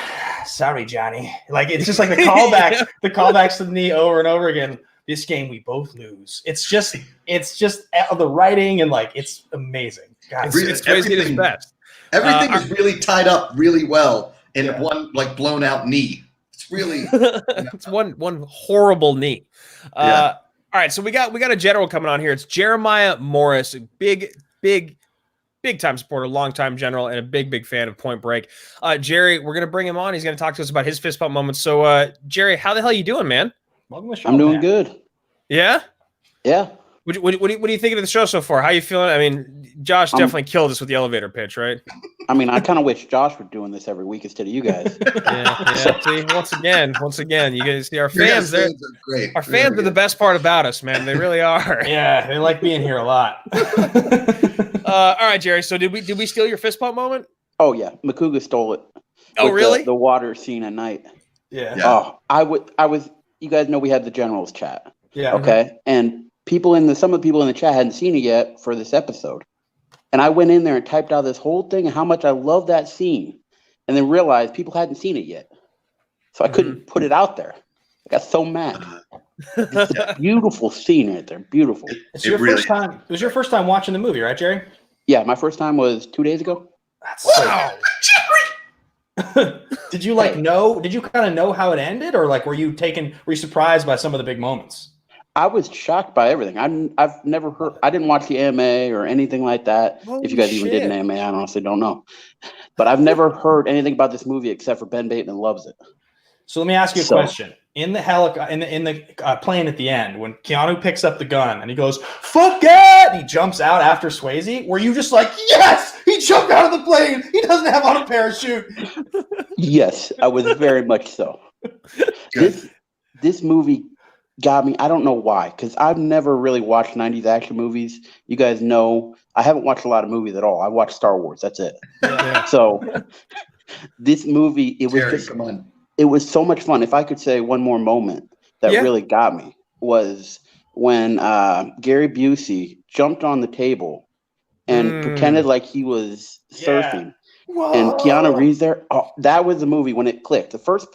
Speaker 2: Sorry, Johnny. Like, it's just like the callbacks to the knee over and over again. This game we both lose. It's just the writing and like it's amazing. God,
Speaker 1: it's crazy at its best.
Speaker 3: Everything is really tied up really well in one like blown out knee. It's really
Speaker 1: it's one horrible knee. All right, so we got a general coming on here. It's Jeremiah Morris, a big time supporter, longtime general, and a big fan of Point Break. Jerry, we're gonna bring him on. He's gonna talk to us about his fist bump moments. So, Jerry, how the hell you doing, man?
Speaker 2: Welcome to the show.
Speaker 8: I'm doing good.
Speaker 1: Yeah.
Speaker 8: Yeah.
Speaker 1: What are you thinking of the show so far? How you feeling? I mean, Josh definitely killed us with the elevator pitch, right?
Speaker 8: I mean, I kind of wish Josh were doing this every week instead of you guys.
Speaker 1: Yeah. See, once again, you guys see our fans. They're great. Our fans are the best part about us, man. They really are.
Speaker 2: Yeah, they like being here a lot.
Speaker 1: All right, Jerry. So did we steal your fist pump moment?
Speaker 8: Oh yeah, Makuga stole it.
Speaker 1: Oh really?
Speaker 8: The water scene at night.
Speaker 2: Yeah.
Speaker 8: Oh, I was. You guys know we had the generals chat.
Speaker 2: Yeah.
Speaker 8: Okay, and some of the people in the chat hadn't seen it yet for this episode, and I went in there and typed out this whole thing and how much I love that scene, and then realized people hadn't seen it yet, so I couldn't put it out there. I got so mad. It's a beautiful scene right there. Beautiful.
Speaker 2: It's your first time. It was your first time watching the movie, right, Jerry?
Speaker 8: Yeah, my first time was 2 days ago.
Speaker 2: That's wow, Jerry. Did you know? Did you kind of know how it ended, or like were you surprised by some of the big moments?
Speaker 8: I was shocked by everything. I've never heard. I didn't watch the AMA or anything like that.
Speaker 2: Holy
Speaker 8: if you guys even did an AMA, I honestly don't know. But I've never heard anything about this movie except for Ben Bateman loves it.
Speaker 2: So let me ask you a question. In the plane at the end, when Keanu picks up the gun and he goes, "Fuck it!" and he jumps out after Swayze, were you just like, "Yes, he jumped out of the plane. He doesn't have on a parachute."
Speaker 8: Yes, I was very much so. This movie got me. I don't know why, because I've never really watched 90s action movies. You guys know I haven't watched a lot of movies at all. I watched Star Wars. That's it. Yeah. So this movie, it was so much fun. If I could say one more moment that really got me was when Gary Busey jumped on the table and pretended like he was surfing. Whoa. And Keanu Reeves there. Oh, that was the movie when it clicked. The first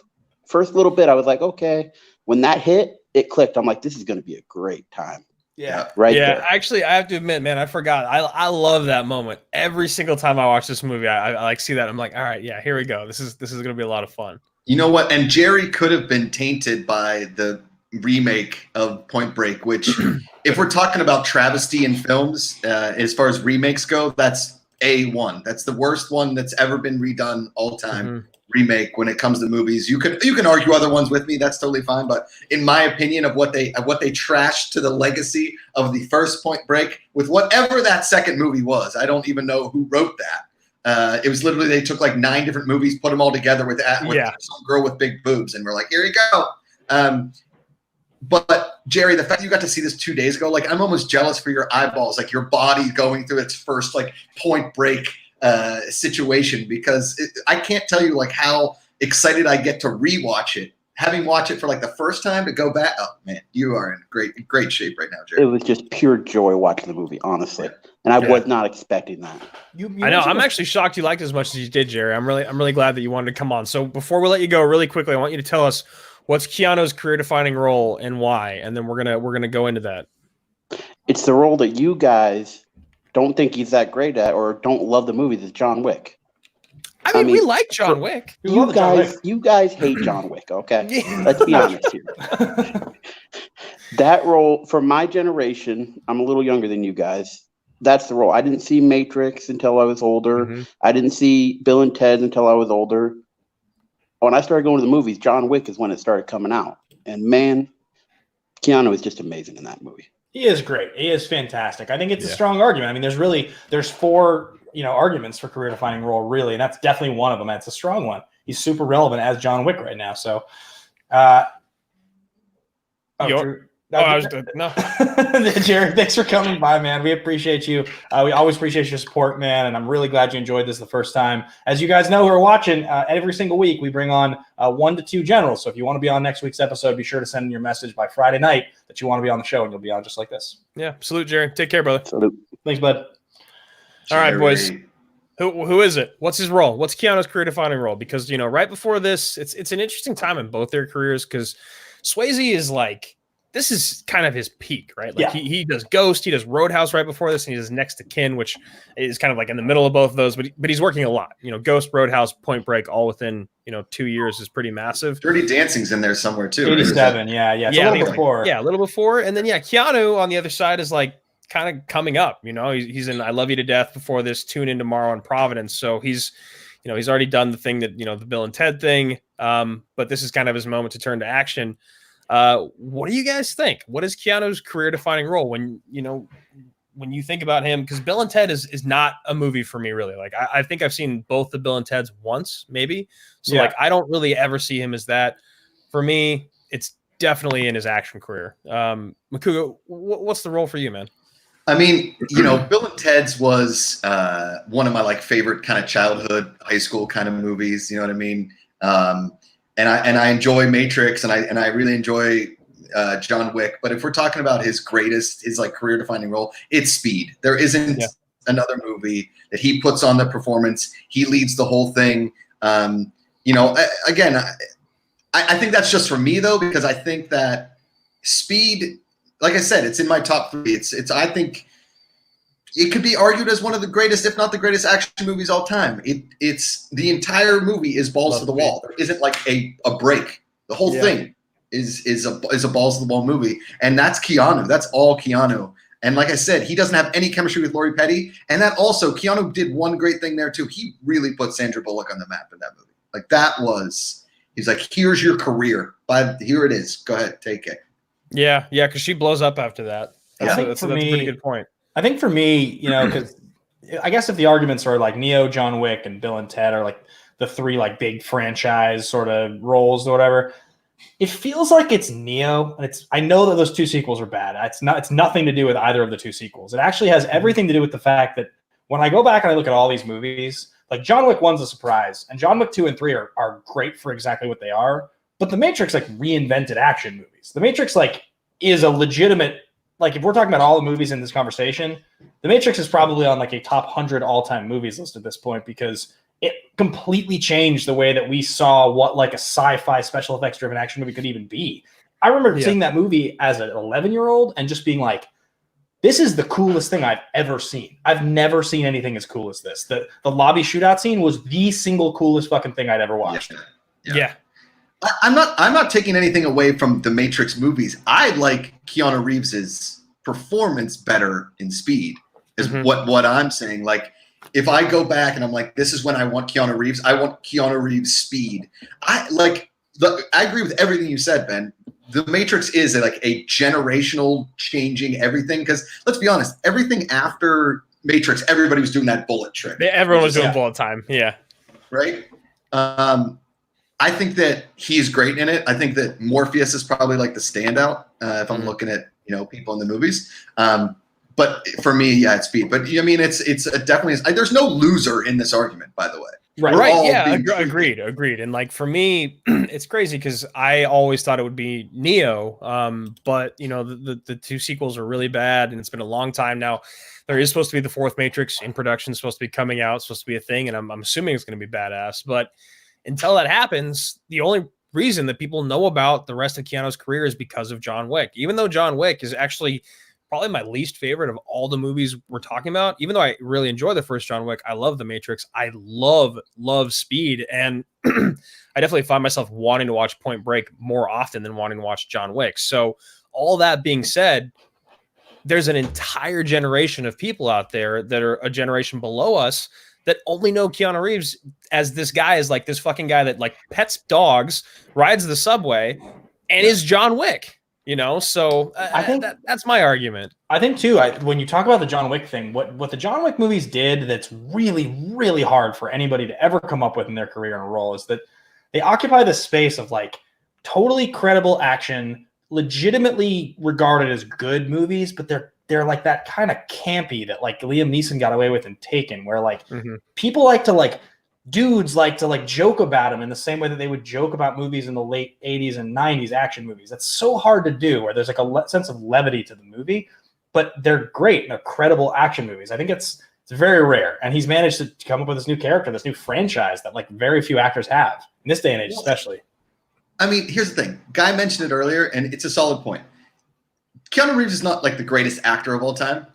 Speaker 8: little bit, I was like, okay. When that hit, it clicked. I'm like, this is going to be a great time.
Speaker 2: Yeah.
Speaker 8: Right.
Speaker 1: Yeah.
Speaker 8: There.
Speaker 1: Actually, I have to admit, man, I forgot. I love that moment. Every single time I watch this movie, I like see that. I'm like, all right, yeah, here we go. This is going to be a lot of fun.
Speaker 3: You know what? And Jerry could have been tainted by the remake of Point Break, which if we're talking about travesty in films, as far as remakes go, that's A1. That's the worst one that's ever been redone all time. Remake when it comes to movies. You can argue other ones with me, that's totally fine, but in my opinion of what they trashed to the legacy of the first Point Break with whatever that second movie was, I don't even know who wrote that. It was literally they took like 9 different movies, put them all together with
Speaker 1: Yeah.
Speaker 3: some girl with big boobs, and we're like, here you go. But Jerry, the fact you got to see this 2 days ago, like I'm almost jealous for your eyeballs, like your body going through its first like Point Break situation, because I can't tell you like how excited I get to rewatch it. Having watched it for like the first time to go back, oh man, you are in great shape right now, Jerry.
Speaker 8: It was just pure joy watching the movie, honestly, and I was not expecting that.
Speaker 1: I know. I'm actually shocked you liked it as much as you did, Jerry. I'm really glad that you wanted to come on. So before we let you go, really quickly, I want you to tell us what's Keanu's career-defining role and why, and then we're gonna go into that.
Speaker 8: It's the role that you guys don't think he's that great at, or don't love the movie. That's John Wick.
Speaker 1: I mean, we like John Wick.
Speaker 8: You guys hate John Wick, okay?
Speaker 1: Yeah.
Speaker 8: Let's be honest here. That role, for my generation, I'm a little younger than you guys. That's the role. I didn't see Matrix until I was older.
Speaker 1: Mm-hmm.
Speaker 8: I didn't see Bill and Ted until I was older. When I started going to the movies, John Wick is when it started coming out. And man, Keanu is just amazing in that movie.
Speaker 2: He is great. He is fantastic. I think it's a strong argument. I mean, there's 4, arguments for career defining role, really, and that's definitely one of them. That's a strong one. He's super relevant as John Wick right now. So,
Speaker 1: no.
Speaker 2: Jerry, thanks for coming by, man. We appreciate you. We always appreciate your support, man, and I'm really glad you enjoyed this the first time. As you guys know who are watching, every single week we bring on 1 to 2 generals. So if you want to be on next week's episode, be sure to send in your message by Friday night that you want to be on the show, and you'll be on just like this.
Speaker 1: Yeah, salute, Jerry. Take care, brother.
Speaker 8: Salute.
Speaker 2: Thanks, bud.
Speaker 1: All right, boys. Who is it? What's his role? What's Keanu's career-defining role? Because right before this, it's an interesting time in both their careers, because Swayze is like, this is kind of his peak, right? Like he does Ghost, he does Roadhouse right before this, and he does Next to Kin, which is kind of like in the middle of both of those. But he's working a lot. Ghost, Roadhouse, Point Break, all within 2 years is pretty massive.
Speaker 3: Dirty Dancing's in there somewhere too.
Speaker 2: 87, yeah, it's a little before.
Speaker 1: Yeah, a little before, and then Keanu on the other side is like kind of coming up. He's in I Love You to Death before this, Tune In Tomorrow and Providence. So he's he's already done the thing that the Bill and Ted thing. But this is kind of his moment to turn to action. What do you guys think? What is Keanu's career-defining role when you think about him? Because Bill and Ted is not a movie for me, really. Like I think I've seen both the Bill and Teds once, maybe. So like I don't really ever see him as that. For me, it's definitely in his action career. Makuga, what's the role for you, man?
Speaker 3: I mean, Bill and Ted's was one of my like favorite kind of childhood, high school kind of movies. You know what I mean? And I enjoy Matrix, and I really enjoy John Wick. But if we're talking about his like career defining role, it's Speed. There isn't another movie that he puts on the performance. He leads the whole thing. Again, I think that's just for me though, because I think that Speed, like I said, it's in my top 3. It's I think it could be argued as one of the greatest, if not the greatest, action movies all time. It's the entire movie is balls to the wall. There isn't like a break. The whole thing is a balls to the wall movie, and that's Keanu. That's all Keanu. And like I said, he doesn't have any chemistry with Lori Petty, and that also Keanu did one great thing there too. He really put Sandra Bullock on the map in that movie. Like he's like, here's your career, but here it is. Go ahead, take it.
Speaker 1: Yeah, because she blows up after that. That's a pretty good point.
Speaker 2: I think for me, because I guess if the arguments are like Neo, John Wick, and Bill and Ted are like the 3 like big franchise sort of roles or whatever, it feels like it's Neo. And I know that those 2 sequels are bad. It's nothing to do with either of the 2 sequels. It actually has everything to do with the fact that when I go back and I look at all these movies, like John Wick 1's a surprise, and John Wick 2 and 3 are great for exactly what they are. But The Matrix like reinvented action movies. The Matrix like is a legitimate, like if we're talking about all the movies in this conversation, The Matrix is probably on like a top 100 all-time movies list at this point, because it completely changed the way that we saw what like a sci-fi special effects driven action movie could even be. I remember seeing that movie as an 11-year-old and just being like, this is the coolest thing I've ever seen. I've never seen anything as cool as this. The lobby shootout scene was the single coolest fucking thing I'd ever watched.
Speaker 1: Yeah.
Speaker 3: I'm not taking anything away from the Matrix movies. I like Keanu Reeves's performance better in Speed, is what I'm saying. Like, if I go back and I'm like, this is when I want Keanu Reeves, I want Keanu Reeves Speed. I agree with everything you said, Ben. The Matrix is like a generational changing everything, because let's be honest, everything after Matrix, everybody was doing that bullet trick.
Speaker 1: Everyone was doing bullet time. Yeah.
Speaker 3: Right. I think that he's great in it. I think that Morpheus is probably like the standout if I'm looking at people in the movies. But for me, yeah, it's Speed. But I mean, it's definitely there's no loser in this argument, by the way.
Speaker 1: Right. Yeah. Agreed. And like for me, it's crazy because I always thought it would be Neo. But the two sequels are really bad, and it's been a long time now. There is supposed to be the fourth Matrix in production, supposed to be coming out, supposed to be a thing, and I'm assuming it's going to be badass. But until that happens, the only reason that people know about the rest of Keanu's career is because of John Wick. Even though John Wick is actually probably my least favorite of all the movies we're talking about, even though I really enjoy the first John Wick, I love The Matrix. I love Speed. And I definitely find myself wanting to watch Point Break more often than wanting to watch John Wick. So all that being said, there's an entire generation of people out there that are a generation below us that only know Keanu Reeves as this guy, is like this fucking guy that like pets dogs, rides the subway, and is John Wick, So I think that's my argument.
Speaker 2: I think too, when you talk about the John Wick thing, what the John Wick movies did that's really, really hard for anybody to ever come up with in their career and role is that they occupy this space of like totally credible action, legitimately regarded as good movies, but they're like that kind of campy that like Liam Neeson got away with in Taken, where like people dudes like to joke about him in the same way that they would joke about movies in the late 80s and 90s action movies. That's so hard to do, where there's like a sense of levity to the movie, but they're great. They're credible action movies. I think it's very rare. And he's managed to come up with this new character, this new franchise that like very few actors have in this day and age, especially.
Speaker 3: I mean, here's the thing. Guy mentioned it earlier, and it's a solid point. Keanu Reeves is not like the greatest actor of all time,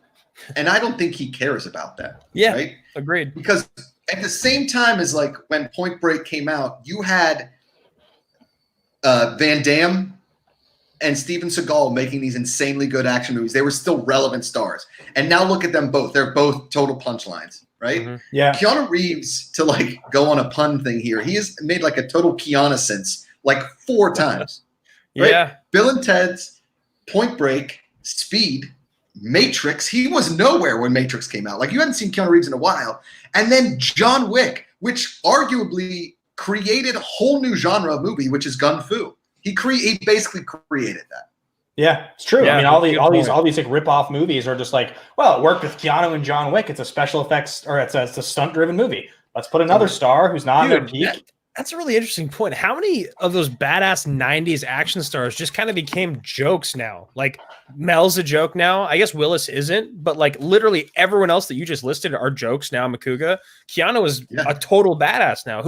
Speaker 3: and I don't think he cares about that.
Speaker 1: Yeah,
Speaker 3: right?
Speaker 1: Agreed.
Speaker 3: Because at the same time as like when Point Break came out, you had Van Damme and Steven Seagal making these insanely good action movies. They were still relevant stars, and now look at them both. They're both total punchlines, right?
Speaker 2: Yeah.
Speaker 3: Keanu Reeves, to like go on a pun thing here, he has made like a total Keanu sense like 4 times. Right?
Speaker 1: Yeah.
Speaker 3: Bill and Ted's, Point Break, Speed, Matrix. He was nowhere when Matrix came out. Like, you hadn't seen Keanu Reeves in a while. And then John Wick, which arguably created a whole new genre of movie, which is gun fu. He basically created that.
Speaker 2: Yeah, it's true.
Speaker 1: Yeah,
Speaker 2: I mean, all these like rip-off movies are just like, well, it worked with Keanu and John Wick. It's a special effects, or it's a stunt-driven movie. Let's put another star who's not at their peak.
Speaker 1: That's a really interesting point. How many of those badass 90s action stars just kind of became jokes now? Like, Mel's a joke now. I guess Willis isn't, but like literally everyone else that you just listed are jokes now. Makuga. Keanu is a total badass now.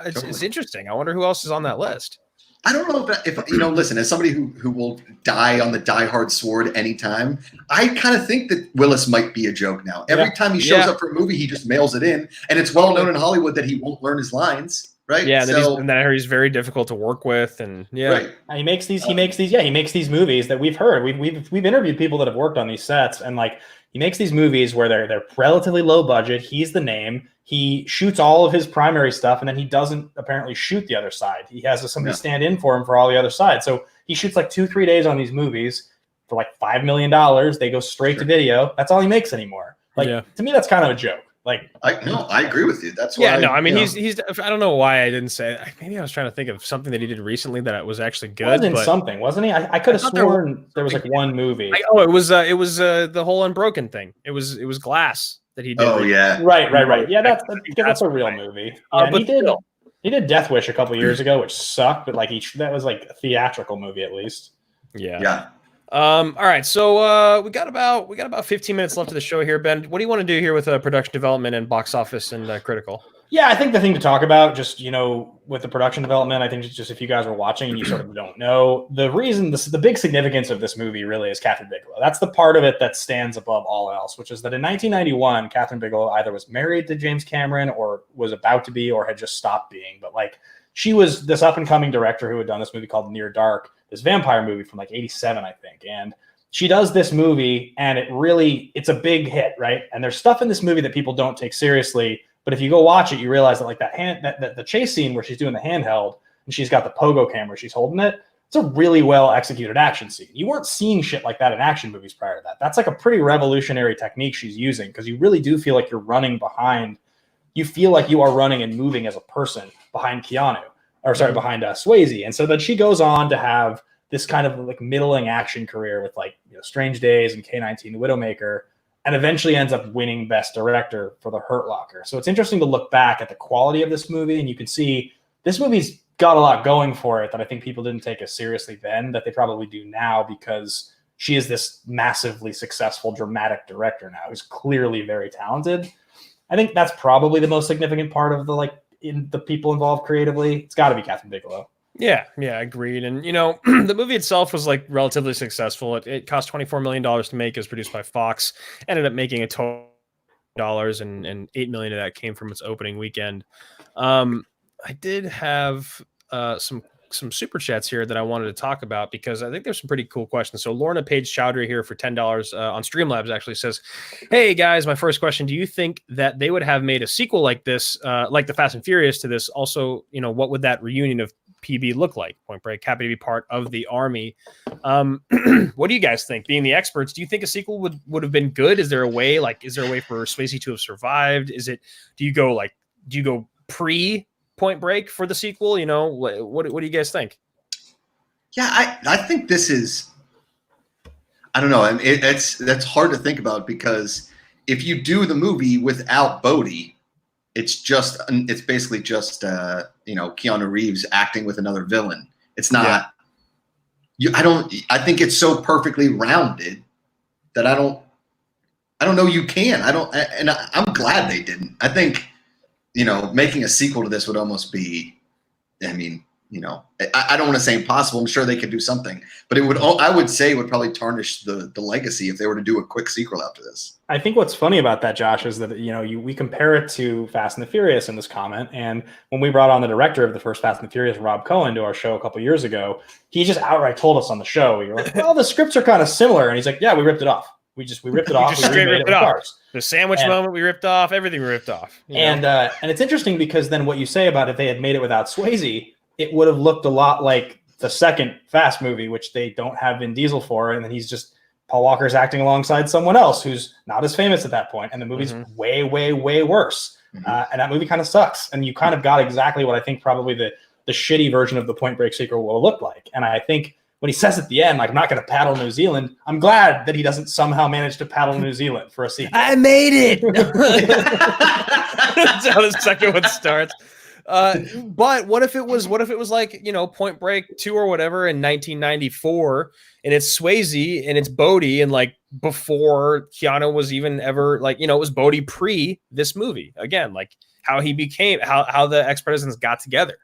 Speaker 1: It's interesting. I wonder who else is on that list.
Speaker 3: I don't know if listen, as somebody who will die on the Die Hard sword anytime, I kind of think that Willis might be a joke now. Every time he shows up for a movie, he just mails it in. And it's well known in Hollywood that he won't learn his lines. Right.
Speaker 1: Yeah, and then he's very difficult to work with, and
Speaker 3: Right.
Speaker 2: He makes these movies that we've heard. We've interviewed people that have worked on these sets, and like he makes these movies where they're relatively low budget. He's the name. He shoots all of his primary stuff, and then he doesn't apparently shoot the other side. He has somebody stand in for him for all the other side. So he shoots like 2-3 days on these movies for like $5 million. They go straight to video. That's all he makes anymore. Like to me, that's kind of a joke. Like,
Speaker 3: I agree with you. That's why.
Speaker 1: He's. I don't know why I didn't say. Maybe I was trying to think of something that he did recently that was actually good.
Speaker 2: Wasn't he? I could have sworn there was like one movie.
Speaker 1: It was the whole Unbroken thing. It was Glass that he did.
Speaker 3: Oh yeah.
Speaker 2: Right. Yeah, that's a real movie. Yeah, he did Death Wish a couple years ago, which sucked, but like that was like a theatrical movie at least.
Speaker 3: Yeah.
Speaker 1: All right, so we got about 15 minutes left of the show here, Ben. What do you want to do here with production development and box office and critical?
Speaker 2: Yeah, I think the thing to talk about, just with the production development, I think just if you guys are watching and you sort of don't know, the big significance of this movie really is Kathryn Bigelow. That's the part of it that stands above all else, which is that in 1991, Kathryn Bigelow either was married to James Cameron or was about to be or had just stopped being, but like she was this up and coming director who had done this movie called Near Dark, this vampire movie from like 87, I think. And she does this movie and it's a big hit, right? And there's stuff in this movie that people don't take seriously. But if you go watch it, you realize that like that the chase scene where she's doing the handheld and she's got the pogo camera, she's holding it. it's a really well executed action scene. You weren't seeing shit like that in action movies prior to that. That's like a pretty revolutionary technique she's using, because you really do feel like you're running behind. You feel like you are running and moving as a person behind Keanu, behind Swayze. And so then she goes on to have this kind of like middling action career with like, Strange Days and K-19 Widowmaker, and eventually ends up winning Best Director for The Hurt Locker. So it's interesting to look back at the quality of this movie, and you can see this movie's got a lot going for it that I think people didn't take as seriously then that they probably do now, because she is this massively successful dramatic director now who's clearly very talented. I think that's probably the most significant part of the people involved creatively. It's got to be Kathryn Bigelow.
Speaker 1: Yeah, agreed. And, the movie itself was like relatively successful. It cost $24 million to make. It was produced by Fox, ended up making a total dollars, and $8 million of that came from its opening weekend. I did have some super chats here that I wanted to talk about, because I think there's some pretty cool questions. So Lorna Page Chowdhury here for $10 on Streamlabs actually says, "Hey guys, my first question: do you think that they would have made a sequel like this, like the Fast and Furious to this? Also, what would that reunion of PB look like? Point Break, happy to be part of the army." What do you guys think? Being the experts, do you think a sequel would have been good? Is there a way for Swayze to have survived? Do you go pre Point Break for the sequel? What do you guys think?
Speaker 3: Yeah, I think this is, I don't know. I mean, that's hard to think about, because if you do the movie without Bodhi, it's basically just Keanu Reeves acting with another villain. It's not. Yeah. I think it's so perfectly rounded that I don't know you can. I'm glad they didn't. I think, making a sequel to this would almost be, I don't want to say impossible. I'm sure they could do something, but I would say it would probably tarnish the legacy if they were to do a quick sequel after this.
Speaker 2: I think what's funny about that, Josh, is that, we compare it to Fast and the Furious in this comment. And when we brought on the director of the first Fast and the Furious, Rob Cohen, to our show a couple years ago, he just outright told us on the show, we were like, well, the scripts are kind of similar. And he's like, yeah, we ripped it off. We ripped it off. We remade it with cars.
Speaker 1: The sandwich moment we ripped off. Everything we ripped off.
Speaker 2: And it's interesting, because then what you say about if they had made it without Swayze, it would have looked a lot like the second Fast movie, which they don't have Vin Diesel for, and then Paul Walker's acting alongside someone else who's not as famous at that point, and the movie's way, way, way worse. And that movie kind of sucks. And you kind of got exactly what I think probably the shitty version of the Point Break sequel will look like. And I think when he says at the end, like, I'm not going to paddle New Zealand, I'm glad that he doesn't somehow manage to paddle New Zealand for a sequel.
Speaker 1: I made it. That's how the second one starts. But what if it was like, Point Break 2 or whatever in 1994, and it's Swayze and it's Bodhi, and like before Keanu was even ever it was Bodhi pre this movie, again, like how he became, how the ex-presidents got together.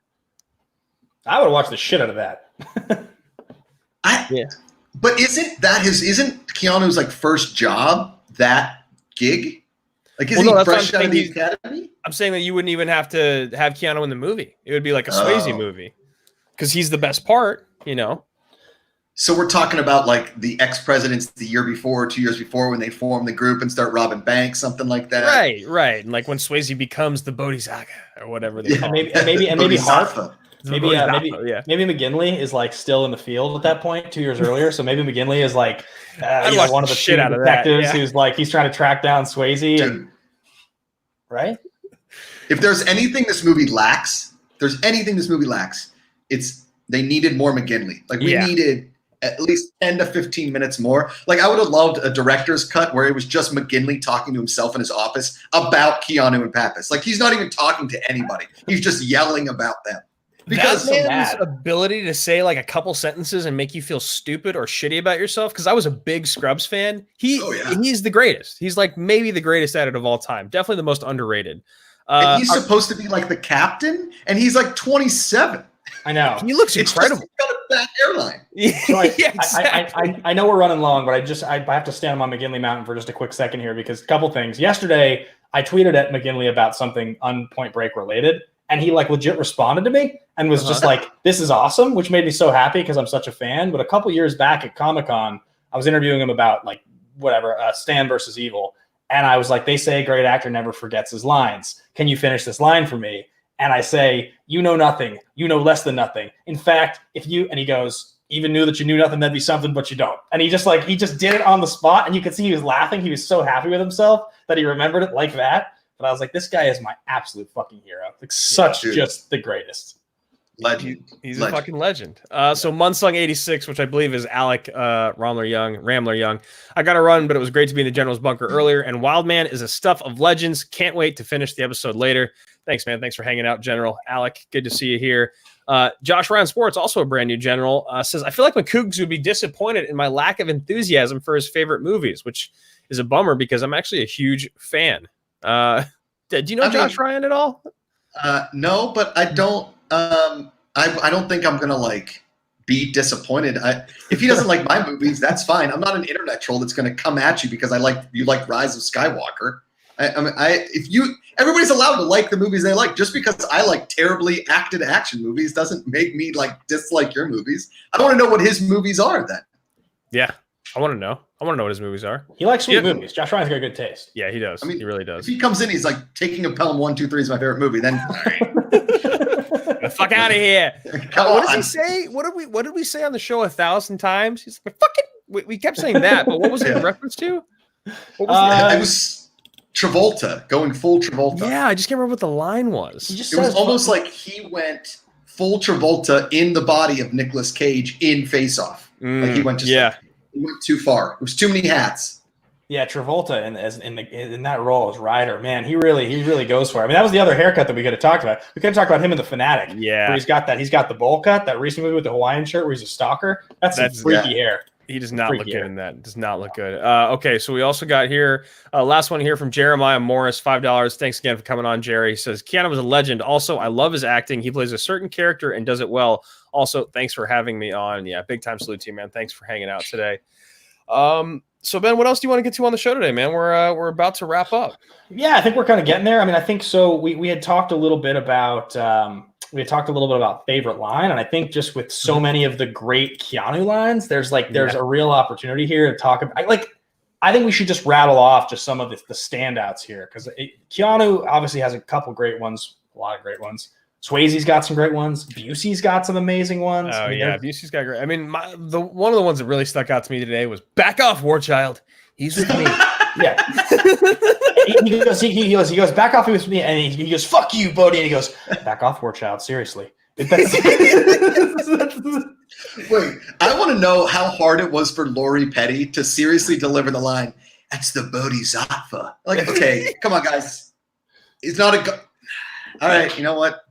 Speaker 2: I would watch the shit out of that.
Speaker 3: But isn't Keanu's like first job that gig? Like, is he fresh out of the academy?
Speaker 1: I'm saying that you wouldn't even have to have Keanu in the movie. It would be like a Swayze movie, because he's the best part,
Speaker 3: So we're talking about like the ex-presidents the year before, 2 years before, when they form the group and start robbing banks, something like that.
Speaker 1: Right. And like when Swayze becomes the Bodhisattva or whatever they call it.
Speaker 2: Maybe Harp. Maybe McGinley is like still in the field at that point 2 years earlier. So maybe McGinley is like one of the shit out of detectives who's like, he's trying to track down Swayze.
Speaker 3: Dude,
Speaker 2: right?
Speaker 3: If there's anything this movie lacks, it's they needed more McGinley. Like we needed at least 10 to 15 minutes more. Like I would have loved a director's cut where it was just McGinley talking to himself in his office about Keanu and Pappas. Like he's not even talking to anybody. He's just yelling about them.
Speaker 1: Because that man's ability to say like a couple sentences and make you feel stupid or shitty about yourself, because I was a big Scrubs fan. He's the greatest. He's like maybe the greatest at it of all time. Definitely the most underrated.
Speaker 3: And he's supposed to be like the captain, and he's like 27.
Speaker 2: I know.
Speaker 1: He looks incredible.
Speaker 3: He's got a fat airline.
Speaker 2: So exactly. I know we're running long, but I have to stand on my McGinley mountain for just a quick second here, because a couple things. Yesterday, I tweeted at McGinley about something Point Break related, and he like legit responded to me and was just like, "This is awesome," which made me so happy because I'm such a fan. But a couple years back at Comic-Con, I was interviewing him about like Stan versus Evil. And I was like, they say a great actor never forgets his lines. Can you finish this line for me? And I say, you know nothing. You know less than nothing. In fact, and he goes, even knew that you knew nothing, that'd be something, but you don't. And he just did it on the spot, and you could see he was laughing. He was so happy with himself that he remembered it like that. But I was like, this guy is my absolute fucking hero. Like just the greatest.
Speaker 3: Legend.
Speaker 1: He's a fucking legend. So Munsung 86, which I believe is Alec Ramler Young. I got to run, but it was great to be in the General's bunker earlier. And Wildman is a stuff of legends. Can't wait to finish the episode later. Thanks, man. Thanks for hanging out, General. Alec, good to see you here. Josh Ryan Sports, also a brand new General, says, I feel like McCougs would be disappointed in my lack of enthusiasm for his favorite movies, which is a bummer because I'm actually a huge fan. Do you know Josh Ryan at all?
Speaker 3: No, but I don't. I don't think I'm gonna like be disappointed. If he doesn't like my movies, that's fine. I'm not an internet troll that's gonna come at you because you like Rise of Skywalker. Everybody's allowed to like the movies they like. Just because I like terribly acted action movies doesn't make me like dislike your movies. I want to know what his movies are then.
Speaker 1: Yeah, I want to know. I want to know what his movies are.
Speaker 2: He likes sweet movies. Josh Ryan's got good taste.
Speaker 1: Yeah, he does. He really does.
Speaker 3: If he comes in, he's like taking a Pelham 1, 2, 3 is my favorite movie. Then all right.
Speaker 1: The fuck out of here.
Speaker 3: Come
Speaker 1: what
Speaker 3: on.
Speaker 1: does he say? What did we say on the show 1,000 times? He's like, fucking. We kept saying that, but what was it in reference to? What was
Speaker 3: it was Travolta going full Travolta.
Speaker 1: Yeah, I just can't remember what the line was.
Speaker 3: It was almost like he went full Travolta in the body of Nicolas Cage in Face Off. Like he went he went too far. It was too many hats.
Speaker 2: Yeah, Travolta in that role as Ryder, man, he really goes for it. I mean, that was the other haircut that we could have talked about. We could have talked about him in The Fanatic.
Speaker 1: Yeah,
Speaker 2: where he's got the bowl cut. That recent movie with the Hawaiian shirt where he's a stalker. That's some freaky hair.
Speaker 1: He does not look good in that. Does not look good. Okay, so we also got here last one here from Jeremiah Morris, $5. Thanks again for coming on, Jerry. He says Keanu was a legend. Also, I love his acting. He plays a certain character and does it well. Also, thanks for having me on. Yeah, big time salute to you, man. Thanks for hanging out today. So Ben, what else do you want to get to on the show today, man? We're about to wrap up.
Speaker 2: Yeah, I think we're kind of getting there. I mean, I think so. We had talked a little bit about favorite line, and I think just with so many of the great Keanu lines, there's a real opportunity here to talk about. I think we should just rattle off just some of the standouts here because Keanu obviously has a couple great ones, a lot of great ones. Swayze's got some great ones. Busey's got some amazing ones.
Speaker 1: Oh, yeah, Busey's got great. I mean, one of the ones that really stuck out to me today was "Back off, war child. He's with me."
Speaker 2: Yeah. he goes, "Back off, he's with me," and he goes, "Fuck you, Bodie," and he goes, "Back off, war child. Seriously."
Speaker 3: Wait, I want to know how hard it was for Lori Petty to seriously deliver the line. That's the Bodhisattva. Like, okay, come on, guys. It's not all right. You know what?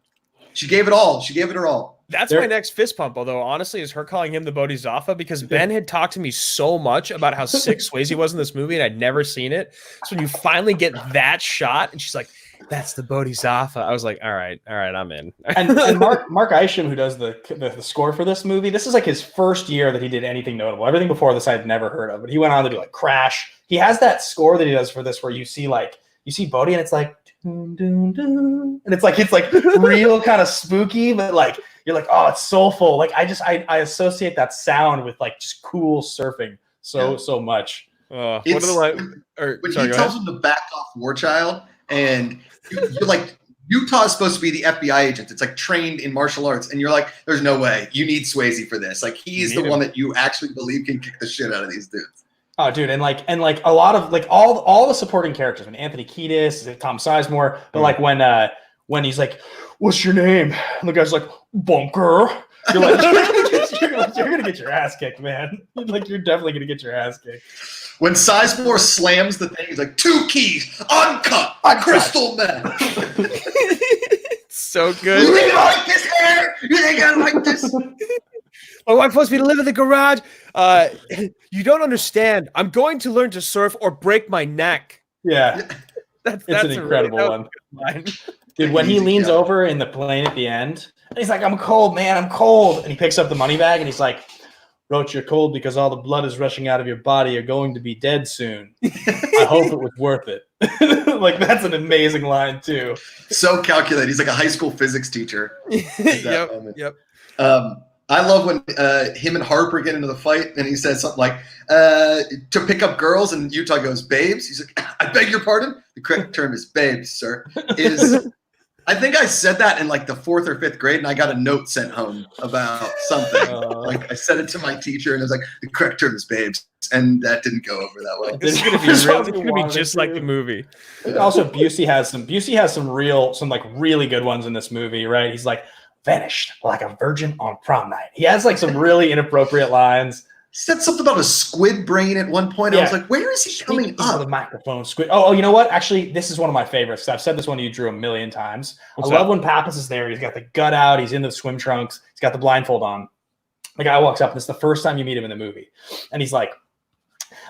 Speaker 3: She gave it all. She gave it her all.
Speaker 1: That's my next fist pump, although, honestly, is her calling him the Bodhisattva because Ben had talked to me so much about how sick Swayze was in this movie and I'd never seen it. So when you finally get that shot and she's like, "That's the Bodhisattva," I was like, all right, I'm in.
Speaker 2: and Mark Isham, who does the score for this movie, this is like his first year that he did anything notable. Everything before this I'd never heard of, but he went on to do like Crash. He has that score that he does for this where you see Bodhi and it's like, dun, dun, dun, and it's like real kind of spooky, but like you're like, oh, it's soulful. Like I associate that sound with like just cool surfing so much.
Speaker 3: When he tells him to back off, war child, and you're like, Utah is supposed to be the FBI agent. It's like trained in martial arts, and you're like, there's no way. You need Swayze for this. Like he's the one that you actually believe can kick the shit out of these dudes.
Speaker 2: Oh, dude, and a lot of like all the supporting characters, when Anthony Kiedis, Tom Sizemore, but like when he's like, "What's your name?" and the guy's like, "Bunker." You're like, you're gonna get your ass kicked, man. Like you're definitely gonna get your ass kicked.
Speaker 3: When Sizemore slams the thing, he's like, 2 keys, uncut, crystal meth.
Speaker 1: So good.
Speaker 3: You think I like this hair? You think I like this?
Speaker 1: My wife wants me to live in the garage. You don't understand. I'm going to learn to surf or break my neck.
Speaker 2: Yeah. It's an incredible one. Dude, when he leans over in the plane at the end, and he's like, "I'm cold, man, I'm cold." And he picks up the money bag and he's like, "Wrote you're cold because all the blood is rushing out of your body. You're going to be dead soon. I hope it was worth it." Like, that's an amazing line, too.
Speaker 3: So calculated. He's like a high school physics teacher.
Speaker 1: Yep.
Speaker 3: I love when him and Harper get into the fight and he says something like, to pick up girls, and Utah goes, "Babes." He's like, "I beg your pardon?" The correct term is babes, sir. I think I said that in like the 4th or 5th grade, and I got a note sent home about something. Like I sent it to my teacher, and it was like, the correct term is babes, and that didn't go over that well.
Speaker 1: This is gonna be real. It's gonna be just like the movie.
Speaker 2: Also, Busey has some really good ones in this movie, right? He's like vanished like a virgin on prom night. He has like some really inappropriate lines.
Speaker 3: He said something about a squid brain at one point. I was like, where is he coming up?
Speaker 2: The microphone squid. Oh, you know what? Actually, this is one of my favorites. I've said this one to you, Drew, a million times. I love when Pappas is there. He's got the gut out. He's in the swim trunks. He's got the blindfold on. The guy walks up, and it's the first time you meet him in the movie. And he's like,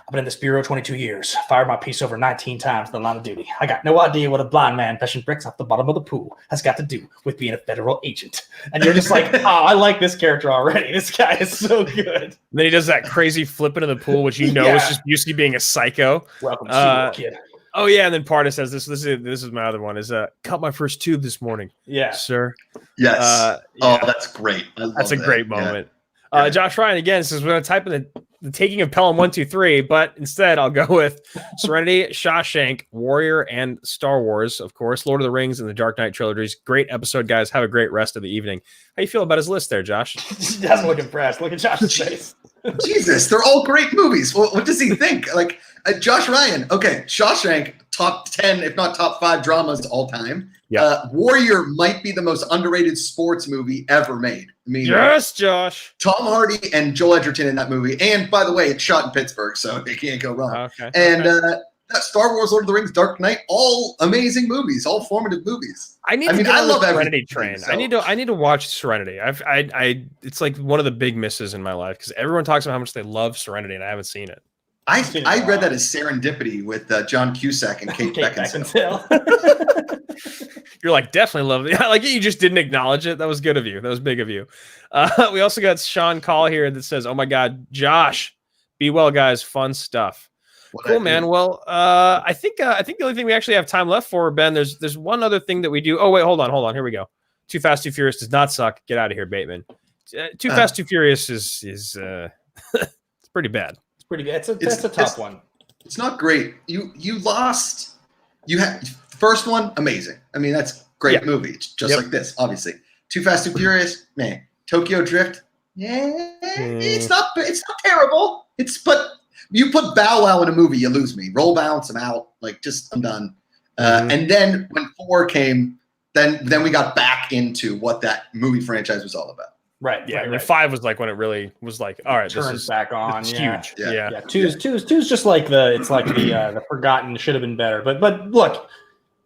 Speaker 2: I've been in this bureau 22 years, fired my piece over 19 times in the line of duty. I got no idea what a blind man fishing bricks off the bottom of the pool has got to do with being a federal agent. And you're just like, I like this character already. This guy is so good.
Speaker 1: And then he does that crazy flip into the pool, which is just Busey being a psycho.
Speaker 2: Welcome to SeaWorld, kid.
Speaker 1: Oh yeah, and then Parda says this is my other one, is cut my first tube this morning.
Speaker 2: Yeah.
Speaker 1: Sir.
Speaker 3: Yes. Oh, that's great.
Speaker 1: That's a great moment. Josh Ryan again says we're gonna type in the Taking of Pelham 1, 2, 3, but instead I'll go with Serenity, Shawshank, Warrior, and Star Wars, of course, Lord of the Rings and the Dark Knight trilogies. Great episode, guys. Have a great rest of the evening. How you feel about his list there, Josh?
Speaker 2: He doesn't look impressed. Look at Josh's face.
Speaker 3: Jesus, they're all great movies. What does he think? Like Josh Ryan. Okay, Shawshank, top 10, if not top 5 dramas all time.
Speaker 1: Yeah.
Speaker 3: Warrior might be the most underrated sports movie ever made. I mean,
Speaker 1: yes, Josh.
Speaker 3: Tom Hardy and Joel Edgerton in that movie. And by the way, it's shot in Pittsburgh, so they can't go wrong.
Speaker 1: Okay.
Speaker 3: And Star Wars, Lord of the Rings, Dark Knight, all amazing movies, all formative movies.
Speaker 1: I love Serenity Train. So. I need to watch Serenity. It's like one of the big misses in my life because everyone talks about how much they love Serenity, and I haven't seen it.
Speaker 3: I read that as Serendipity with John Cusack and Kate Beckinsale.
Speaker 1: You're like, definitely love it. I like it. You just didn't acknowledge it. That was good of you. That was big of you. We also got Sean Call here that says, oh my God, Josh, be well, guys. Fun stuff. Cool, man. Well, I think the only thing we actually have time left for, Ben, there's one other thing that we do. Oh, wait, hold on. Here we go. Too Fast, Too Furious does not suck. Get out of here, Bateman. Too Fast, Too Furious is it's pretty bad.
Speaker 2: Pretty good. That's a tough one.
Speaker 3: It's not great. You lost. You had first one amazing. I mean, that's great movie. It's just like this, obviously. Too Fast, Too Furious, man. Tokyo Drift, it's not terrible. But you put Bow Wow in a movie, you lose me. Roll Bounce, I'm out. Like, just I'm done. And then when 4 came, then we got back into what that movie franchise was all about.
Speaker 2: Right.
Speaker 1: Yeah. Right. 5 was like when it really was like, all right,
Speaker 2: turns
Speaker 1: this is
Speaker 2: back on.
Speaker 1: It's
Speaker 2: huge.
Speaker 1: Yeah.
Speaker 2: Two's just like the forgotten should have been better. But look,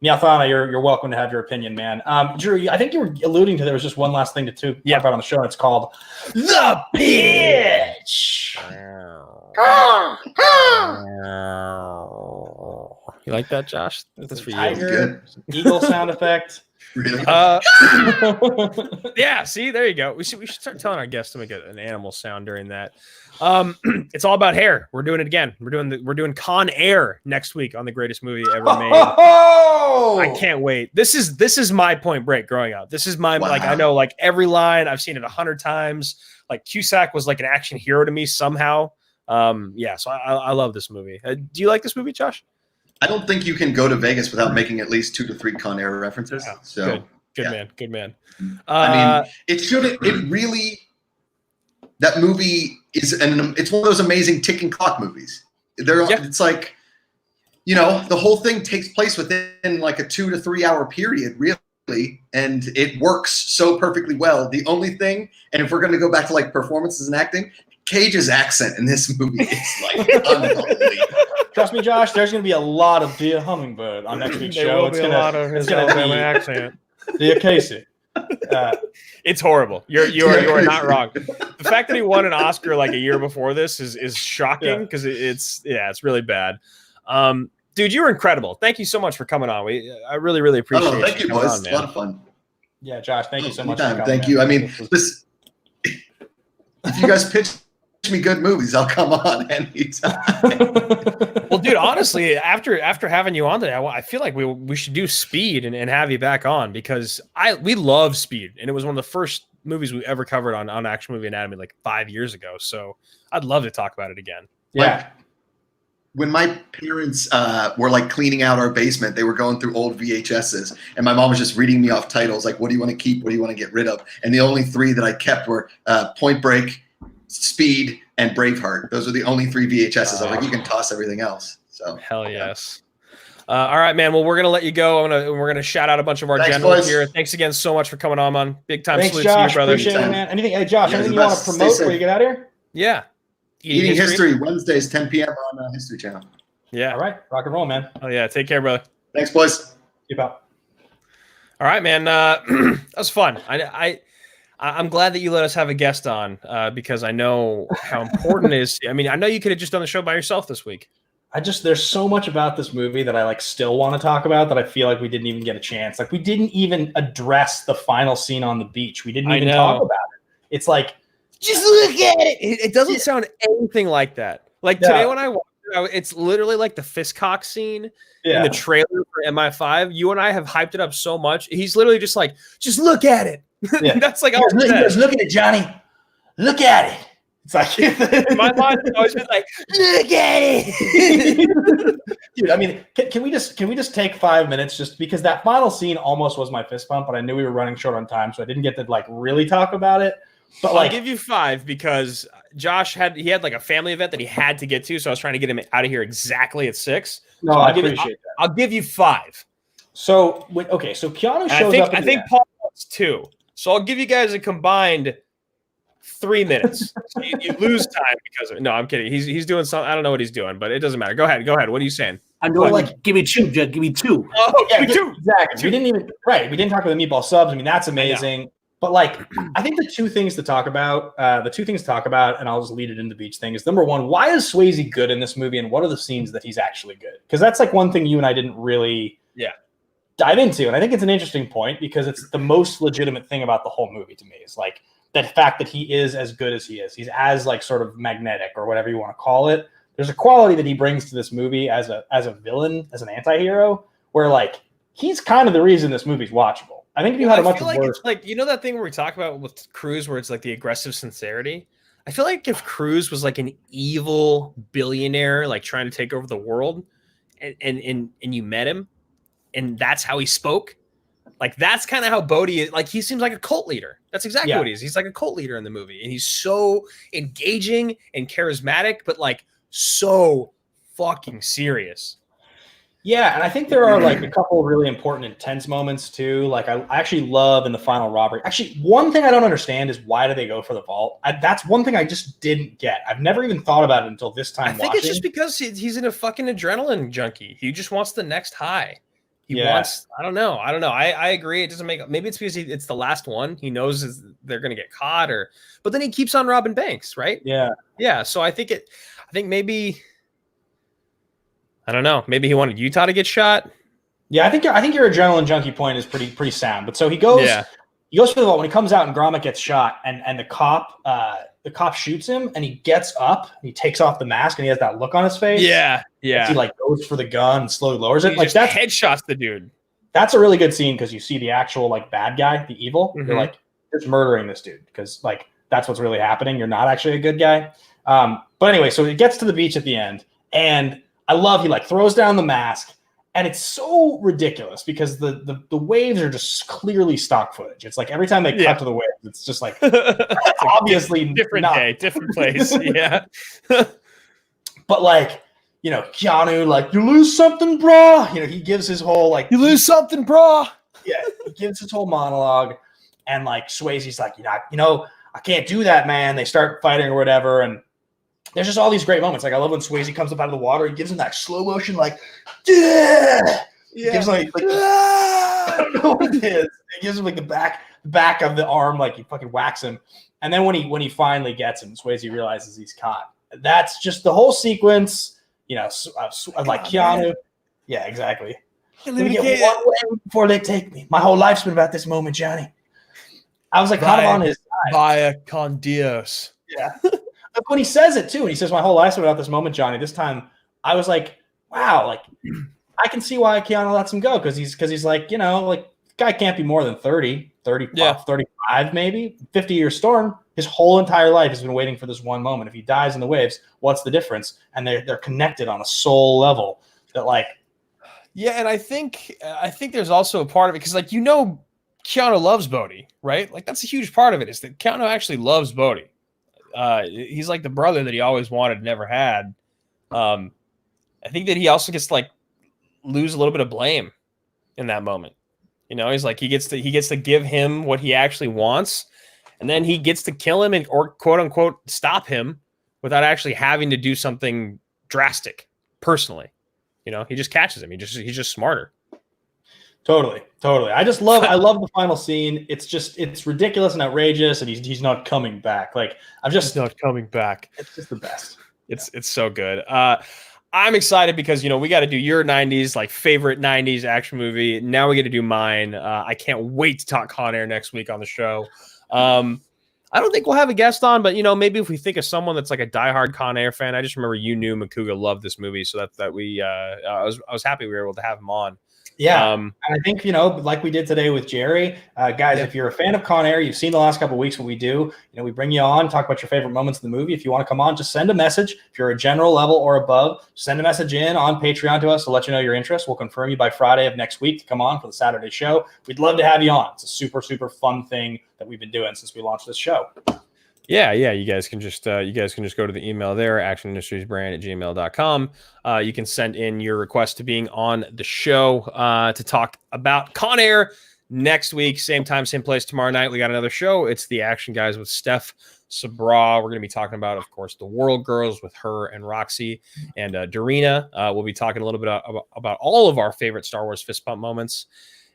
Speaker 2: Miathana, you're welcome to have your opinion, man. Drew, I think you were alluding to there was just one last thing to talk about on the show, and it's called The Pitch.
Speaker 1: You like that, Josh? That's for
Speaker 2: you. Eagle sound effect.
Speaker 3: Really?
Speaker 1: Yeah, see, there you go. We should start telling our guests to make an animal sound during that. It's all about hair. We're doing it again. We're doing Con Air next week on the greatest movie ever made. I can't wait. This is my Point Break growing up. This is my like I know like every line. I've seen it 100 times. Like Cusack was like an action hero to me somehow. So I love this movie. Do you like this movie, Josh?
Speaker 3: I don't think you can go to Vegas without making at least 2 to 3 Con Air references.
Speaker 1: Yeah,
Speaker 3: so
Speaker 1: good man.
Speaker 3: I mean, it really, that movie it's one of those amazing ticking clock movies. It's like, the whole thing takes place within like a 2 to 3 hour period, really. And it works so perfectly well. The only thing, and if we're going to go back to like performances and acting, Cage's accent in this movie is like unbelievable.
Speaker 2: Trust me, Josh, there's going to be a lot of Dear Hummingbird on next week's show.
Speaker 1: It's going to be accent.
Speaker 2: Dear Casey.
Speaker 1: It's horrible. You are not wrong. The fact that he won an Oscar like a year before this is shocking because it's really bad. Dude, you were incredible. Thank you so much for coming on. I really, really appreciate it.
Speaker 3: Thank you, boys. It's a lot of fun.
Speaker 2: Yeah, Josh, thank you so much.
Speaker 3: Thank you. I mean, listen, if you guys pitch me good movies, I'll come on anytime.
Speaker 1: Well, dude, honestly, after having you on today, I feel like we should do Speed and have you back on because we love Speed, and it was one of the first movies we ever covered on Action Movie Anatomy like 5 years ago. So I'd love to talk about it again.
Speaker 2: Yeah.
Speaker 3: when my parents were like cleaning out our basement, they were going through old VHSs, and my mom was just reading me off titles like, "What do you want to keep? What do you want to get rid of?" And the only 3 that I kept were Point Break, Speed, and Braveheart. Those are the only 3 VHSs. I was like, you can toss everything else. So
Speaker 1: hell yes. All right, man. Well, we're gonna let you go. We're gonna shout out a bunch of our generals
Speaker 3: boys.
Speaker 1: here. Thanks again so much for coming on, man. Big time
Speaker 2: Thanks,
Speaker 1: salute
Speaker 2: Josh.
Speaker 1: to you, brother.
Speaker 2: Appreciate it, man. Anything, hey, Josh,
Speaker 3: You guys
Speaker 2: anything
Speaker 3: are
Speaker 2: you
Speaker 3: the
Speaker 2: want to
Speaker 3: best. Stay
Speaker 2: promote
Speaker 3: safe.
Speaker 2: before you get out of here?
Speaker 1: Yeah.
Speaker 3: Eating History, Wednesdays, 10 p.m. on History Channel.
Speaker 1: Yeah.
Speaker 2: All right, rock and roll, man.
Speaker 1: Oh yeah. Take care, brother.
Speaker 3: Thanks, boys.
Speaker 2: Keep up.
Speaker 1: All right, man. That was fun. I'm glad that you let us have a guest on because I know how important it is. I mean, I know you could have just done the show by yourself this week.
Speaker 2: There's so much about this movie that I like still want to talk about that I feel like we didn't even get a chance. Like we didn't even address the final scene on the beach. We didn't even talk about it. It's like,
Speaker 1: just look at it. It doesn't sound anything like that. Like today when I watched it, it's literally like the fist cock scene in the trailer for MI5. You and I have hyped it up so much. He's literally just like, just look at it.
Speaker 2: Yeah.
Speaker 1: That's like,
Speaker 2: look at it, Johnny. Look at it. It's like
Speaker 1: in my mind, it's always been like, look at it.
Speaker 2: Dude, I mean, can we just take 5 minutes just because that final scene almost was my fist bump, but I knew we were running short on time, so I didn't get to like really talk about it. But
Speaker 1: I'll give you 5 because Josh had like a family event that he had to get to, so I was trying to get him out of here exactly at 6.
Speaker 2: No,
Speaker 1: so
Speaker 2: I appreciate that.
Speaker 1: I'll give you 5.
Speaker 2: So so Keanu shows up.
Speaker 1: I think Paul wants 2. So I'll give you guys a combined 3 minutes. So you lose time because of it. No, I'm kidding. He's doing something. I don't know what he's doing, but it doesn't matter. Go ahead. What are you saying?
Speaker 9: I know, like, give me 2, Jed. Give me 2.
Speaker 2: Oh, yeah, give me 2. Exactly. We didn't even We didn't talk about the meatball subs. I mean, that's amazing. But like, I think the two things to talk about, and I'll just lead it into the beach thing is number one, why is Swayze good in this movie, and what are the scenes that he's actually good? Because that's like one thing you and I didn't really dive into, and I think it's an interesting point because it's the most legitimate thing about the whole movie to me is like the fact that he is as good as he is. He's as like sort of magnetic or whatever you want to call it. There's a quality that he brings to this movie as a villain, as an anti-hero, where like he's kind of the reason this movie's watchable. I think if you had a much worse,
Speaker 1: it's like, you know, that thing where we talk about with Cruise where it's like the aggressive sincerity. I feel like if Cruise was like an evil billionaire, like trying to take over the world, and you met him, and that's how he spoke, like that's kind of how Bodhi is. Like he seems like a cult leader. That's exactly what he is. He's like a cult leader in the movie, and he's so engaging and charismatic, but like so fucking serious.
Speaker 2: Yeah, and I think there are like a couple of really important intense moments too. Like I actually love in the final robbery. Actually, one thing I don't understand is why do they go for the vault? That's one thing I just didn't get. I've never even thought about it until this time.
Speaker 1: I think it's just because he's in a fucking adrenaline junkie. He just wants the next high. He wants. I don't know. I agree. It doesn't make. Maybe it's because it's the last one. He knows they're gonna get caught, but then he keeps on robbing banks, right? Yeah. So I think maybe. I don't know. Maybe he wanted Utah to get shot.
Speaker 2: Yeah, I think your adrenaline junkie point is pretty sound. But so he goes for the vault when he comes out and Gromit gets shot and the cop shoots him and he gets up and he takes off the mask and he has that look on his face.
Speaker 1: Yeah.
Speaker 2: He like goes for the gun and slowly lowers it.
Speaker 1: He
Speaker 2: like
Speaker 1: that headshots the dude.
Speaker 2: That's a really good scene because you see the actual like bad guy, the evil. You're like, just murdering this dude because like that's what's really happening. You're not actually a good guy. But anyway, so he gets to the beach at the end and I love he like throws down the mask and it's so ridiculous because the waves are just clearly stock footage. It's like every time they cut to the waves, it's just like obviously
Speaker 1: different day, different place. Yeah.
Speaker 2: But like, you know, Keanu, like, you lose something, brah. You know, he gives his whole like
Speaker 1: you lose something, brah.
Speaker 2: Yeah, he gives his whole monologue and like Swayze's like, you know, I can't do that, man. They start fighting or whatever, and there's just all these great moments. Like I love when Swayze comes up out of the water. He gives him that slow motion, like, yeah. He gives him like I don't know what it is. He gives him like the back of the arm, like he fucking whacks him. And then when he finally gets him, Swayze realizes he's caught. That's just the whole sequence, you know, of like Keanu. Man. Yeah, exactly. Let me get one way before they take me. My whole life's been about this moment, Johnny. I was like kind of on his side.
Speaker 1: Via con Dios.
Speaker 2: Yeah. When he says it too, and he says, "My whole life's been about this moment, Johnny." This time, I was like, "Wow!" Like, I can see why Keanu lets him go because he's like, you know, like guy can't be more than 30, 35, maybe 50-year storm. his whole entire life has been waiting for this one moment. If he dies in the waves, what's the difference? And they're connected on a soul level that like.
Speaker 1: Yeah, and I think there's also a part of it because like Keanu loves Bodhi, right? Like that's a huge part of it is that Keanu actually loves Bodhi. He's like the brother that he always wanted, never had. I think that he also gets to like lose a little bit of blame in that moment. He's like he gets to give him what he actually wants, and then he gets to kill him or quote unquote stop him without actually having to do something drastic personally. He just catches him. He's just smarter.
Speaker 2: Totally. I love the final scene. It's ridiculous and outrageous, and he's not coming back. Like
Speaker 1: he's not coming back.
Speaker 2: It's just the best.
Speaker 1: It's so good. I'm excited because we got to do your 90s like favorite 90s action movie. Now we get to do mine. I can't wait to talk Con Air next week on the show. I don't think we'll have a guest on, but maybe if we think of someone that's like a diehard Con Air fan. I just remember Makuga loved this movie, so that we I was happy we were able to have him on.
Speaker 2: Yeah, and I think like we did today with Jerry, guys. If you're a fan of Con Air, you've seen the last couple of weeks what we do. We bring you on, talk about your favorite moments in the movie. If you want to come on, just send a message. If you're a general level or above, send a message in on Patreon to us to let you know your interest. We'll confirm you by Friday of next week to come on for the Saturday show. We'd love to have you on. It's a super, super fun thing that we've been doing since we launched this show.
Speaker 1: Yeah. You guys can just go to the email there, actionindustriesbrand@gmail.com. You can send in your request to being on the show to talk about Con Air next week. Same time, same place tomorrow night. We got another show. It's the Action Guys with Steph Sabra. We're going to be talking about, of course, the World Girls with her and Roxy and Darina. We'll be talking a little bit about all of our favorite Star Wars fist pump moments.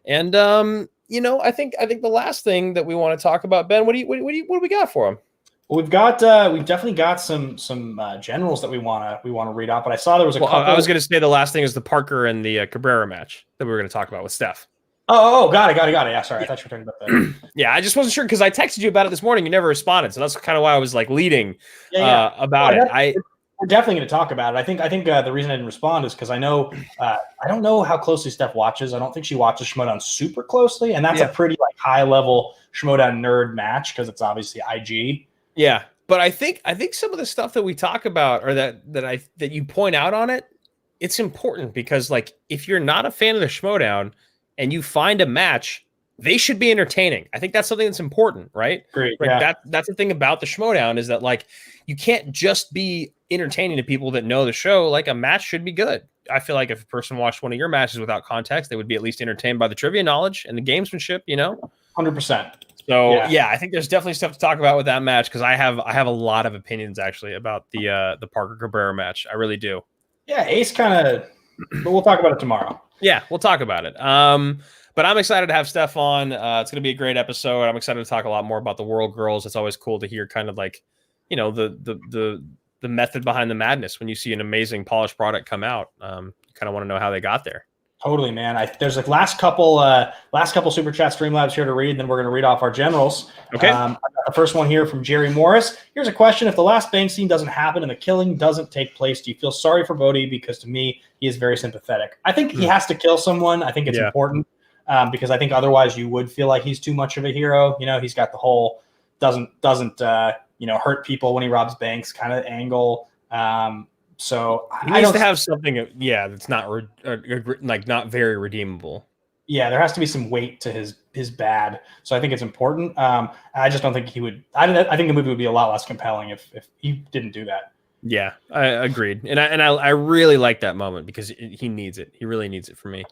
Speaker 1: And I think the last thing that we want to talk about, Ben, what do we got for them?
Speaker 2: Well, we've definitely got some generals that we want to read out, but I saw there was a couple.
Speaker 1: I was going to say the last thing is the Parker and the Cabrera match that we were going to talk about with Steph.
Speaker 2: Oh, got it. Yeah, sorry, I thought you were talking about that.
Speaker 1: Yeah, I just wasn't sure because I texted you about it this morning. You never responded, so that's kind of why I was like leading about it.
Speaker 2: We're definitely going to talk about it. I think the reason I didn't respond is because I know I don't know how closely Steph watches. I don't think she watches Schmodown super closely, and that's a pretty like high level Schmodown nerd match because it's obviously IG.
Speaker 1: Yeah, but I think some of the stuff that we talk about or that you point out on it, it's important because like if you're not a fan of the Schmodown and you find a match, they should be entertaining. I think that's something that's important, right?
Speaker 2: Great.
Speaker 1: Right?
Speaker 2: Yeah.
Speaker 1: That's the thing about the Schmodown is that like you can't just be entertaining to people that know the show. Like a match should be good. I feel like if a person watched one of your matches without context, they would be at least entertained by the trivia knowledge and the gamesmanship,
Speaker 2: 100%.
Speaker 1: So yeah, I think there's definitely stuff to talk about with that match because I have a lot of opinions actually about the Parker Cabrera match. I really do.
Speaker 2: Yeah, Ace but we'll talk about it tomorrow.
Speaker 1: Yeah, we'll talk about it. But I'm excited to have Steph on. It's going to be a great episode. I'm excited to talk a lot more about the World Girls. It's always cool to hear kind of like, the method behind the madness when you see an amazing polished product come out. You kind of want to know how they got there.
Speaker 2: Totally, man. There's like last couple super chat Streamlabs here to read. Then we're going to read off our generals.
Speaker 1: Okay.
Speaker 2: I got the first one here from Jerry Morris. Here's a question: if the last bang scene doesn't happen and the killing doesn't take place, do you feel sorry for Bodhi? Because to me, he is very sympathetic. I think he has to kill someone. I think it's important because I think otherwise you would feel like he's too much of a hero. He's got the whole doesn't hurt people when he robs banks kind of angle. So
Speaker 1: he needs to have something, that's not not very redeemable.
Speaker 2: Yeah, there has to be some weight to his bad. So I think it's important. I just don't think he would. I think the movie would be a lot less compelling if he didn't do that.
Speaker 1: Yeah, I agreed, and I really like that moment because he needs it. He really needs it for me.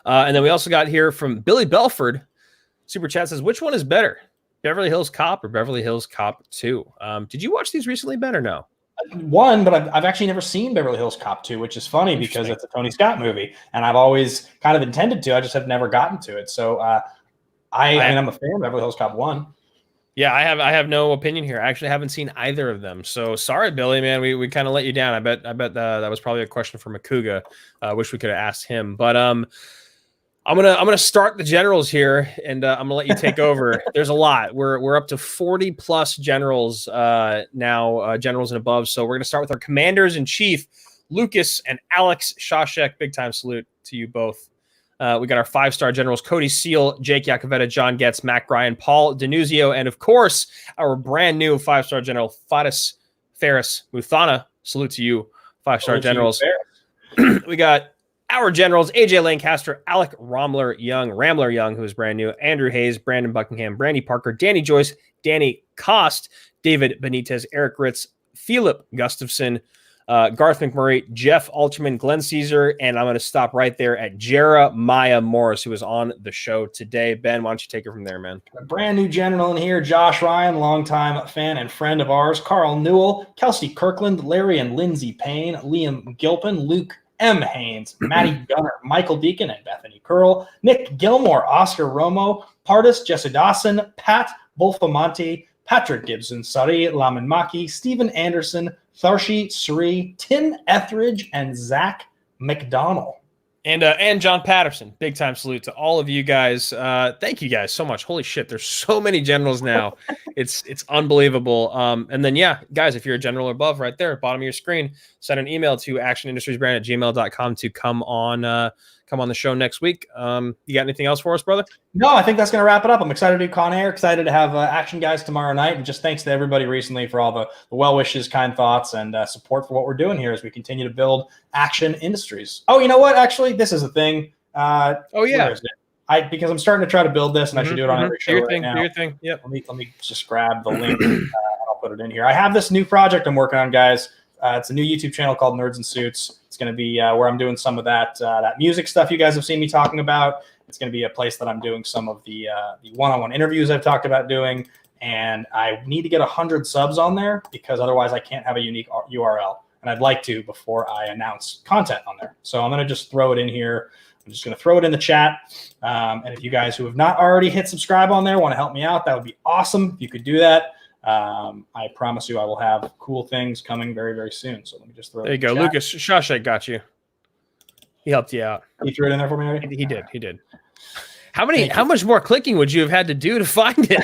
Speaker 1: And then we also got here from Billy Belford. Super chat says, which one is better, Beverly Hills Cop or Beverly Hills Cop 2? Did you watch these recently, Ben, or no?
Speaker 2: One, but I've actually never seen Beverly Hills Cop 2, which is funny because it's a Tony Scott movie, and I've always kind of intended to. I just have never gotten to it. So I'm a fan of Beverly Hills Cop 1.
Speaker 1: Yeah, I have no opinion here. I actually haven't seen either of them. So sorry, Billy, man. We kind of let you down. I bet that was probably a question for Makuga. Wish we could have asked him, but I'm gonna start the generals here, and I'm gonna let you take over. There's a lot. We're up to 40 plus generals now, generals and above. So we're gonna start with our commanders in chief, Lucas and Alex Shashek. Big time salute to you both. We got our 5-star generals, Cody Seal, Jake Iacovetta, John Getz, Mac Bryan, Paul Denuzio, and of course, our brand new 5-star general, Fatis Ferris Muthana. Salute to you, 5-star generals. We got our generals, AJ Lancaster, Alec Ramler Young, who is brand new, Andrew Hayes, Brandon Buckingham, Brandy Parker, Danny Joyce, Danny Cost, David Benitez, Eric Ritz, Philip Gustafson, Garth McMurray, Jeff Alterman, Glenn Caesar, and I'm going to stop right there at Jeremiah Morris, who is on the show today. Ben, why don't you take it from there, man?
Speaker 2: A brand new general in here, Josh Ryan, longtime fan and friend of ours, Carl Newell, Kelsey Kirkland, Larry and Lindsay Payne, Liam Gilpin, Luke M. Haynes, Maddie Gunner, Michael Deacon, and Bethany Curl, Nick Gilmore, Oscar Romo, Pardis, Jesse Dawson, Pat Bolfamonte, Patrick Gibson, Sari Lamanmaki, Stephen Anderson, Tharshi Sri, Tim Etheridge, and Zach McDonald.
Speaker 1: And John Patterson. Big time salute to all of you guys. Thank you guys so much. Holy shit, there's so many generals now. It's unbelievable. And then, yeah, guys, if you're a general or above right there, bottom of your screen, send an email to actionindustriesbrand@gmail.com to come on the show next week. You got anything else for us, brother?
Speaker 2: No, I think that's going to wrap it up. I'm excited to do Con Air, excited to have Action Guys tomorrow night. And just thanks to everybody recently for all the well wishes, kind thoughts, and support for what we're doing here as we continue to build Action Industries. Oh, you know what? Actually, this is a thing.
Speaker 1: Yeah.
Speaker 2: Because I'm starting to try to build this, and I should do it on every show now.
Speaker 1: Do your thing. Yep.
Speaker 2: Let me just grab the link. I'll put it in here. I have this new project I'm working on, guys. It's a new YouTube channel called Nerds and Suits. It's going to be where I'm doing some of that music stuff you guys have seen me talking about. It's going to be a place that I'm doing some of the one-on-one interviews I've talked about doing. And I need to get 100 subs on there because otherwise I can't have a unique URL. And I'd like to before I announce content on there. So I'm going to just throw it in here. I'm just going to throw it in the chat. And if you guys who have not already hit subscribe on there want to help me out, that would be awesome if you could do that. I promise you I will have cool things coming very, very soon. So let me just throw
Speaker 1: there you go. Lucas Shawshank got you. He helped you out.
Speaker 2: He threw it in there for me already?
Speaker 1: He did. How much more clicking would you have had to do to find it?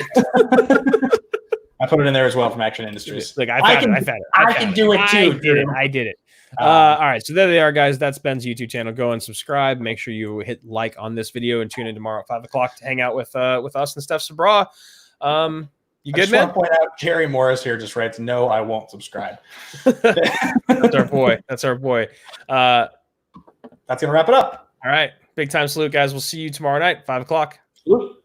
Speaker 2: I put it in there as well from Action Industries.
Speaker 1: Like I found it.
Speaker 2: I can do it too.
Speaker 1: I did it. All right, so there they are, guys. That's Ben's YouTube channel. Go and subscribe. Make sure you hit like on this video and tune in tomorrow at 5 o'clock to hang out with us and Steph Sabra. You good, man?
Speaker 2: I just want to point out, Jerry Morris here just writes, "No, I won't subscribe."
Speaker 1: That's our boy. That's
Speaker 2: gonna wrap it up.
Speaker 1: All right, big time salute, guys. We'll see you tomorrow night, 5 o'clock.
Speaker 2: Salute.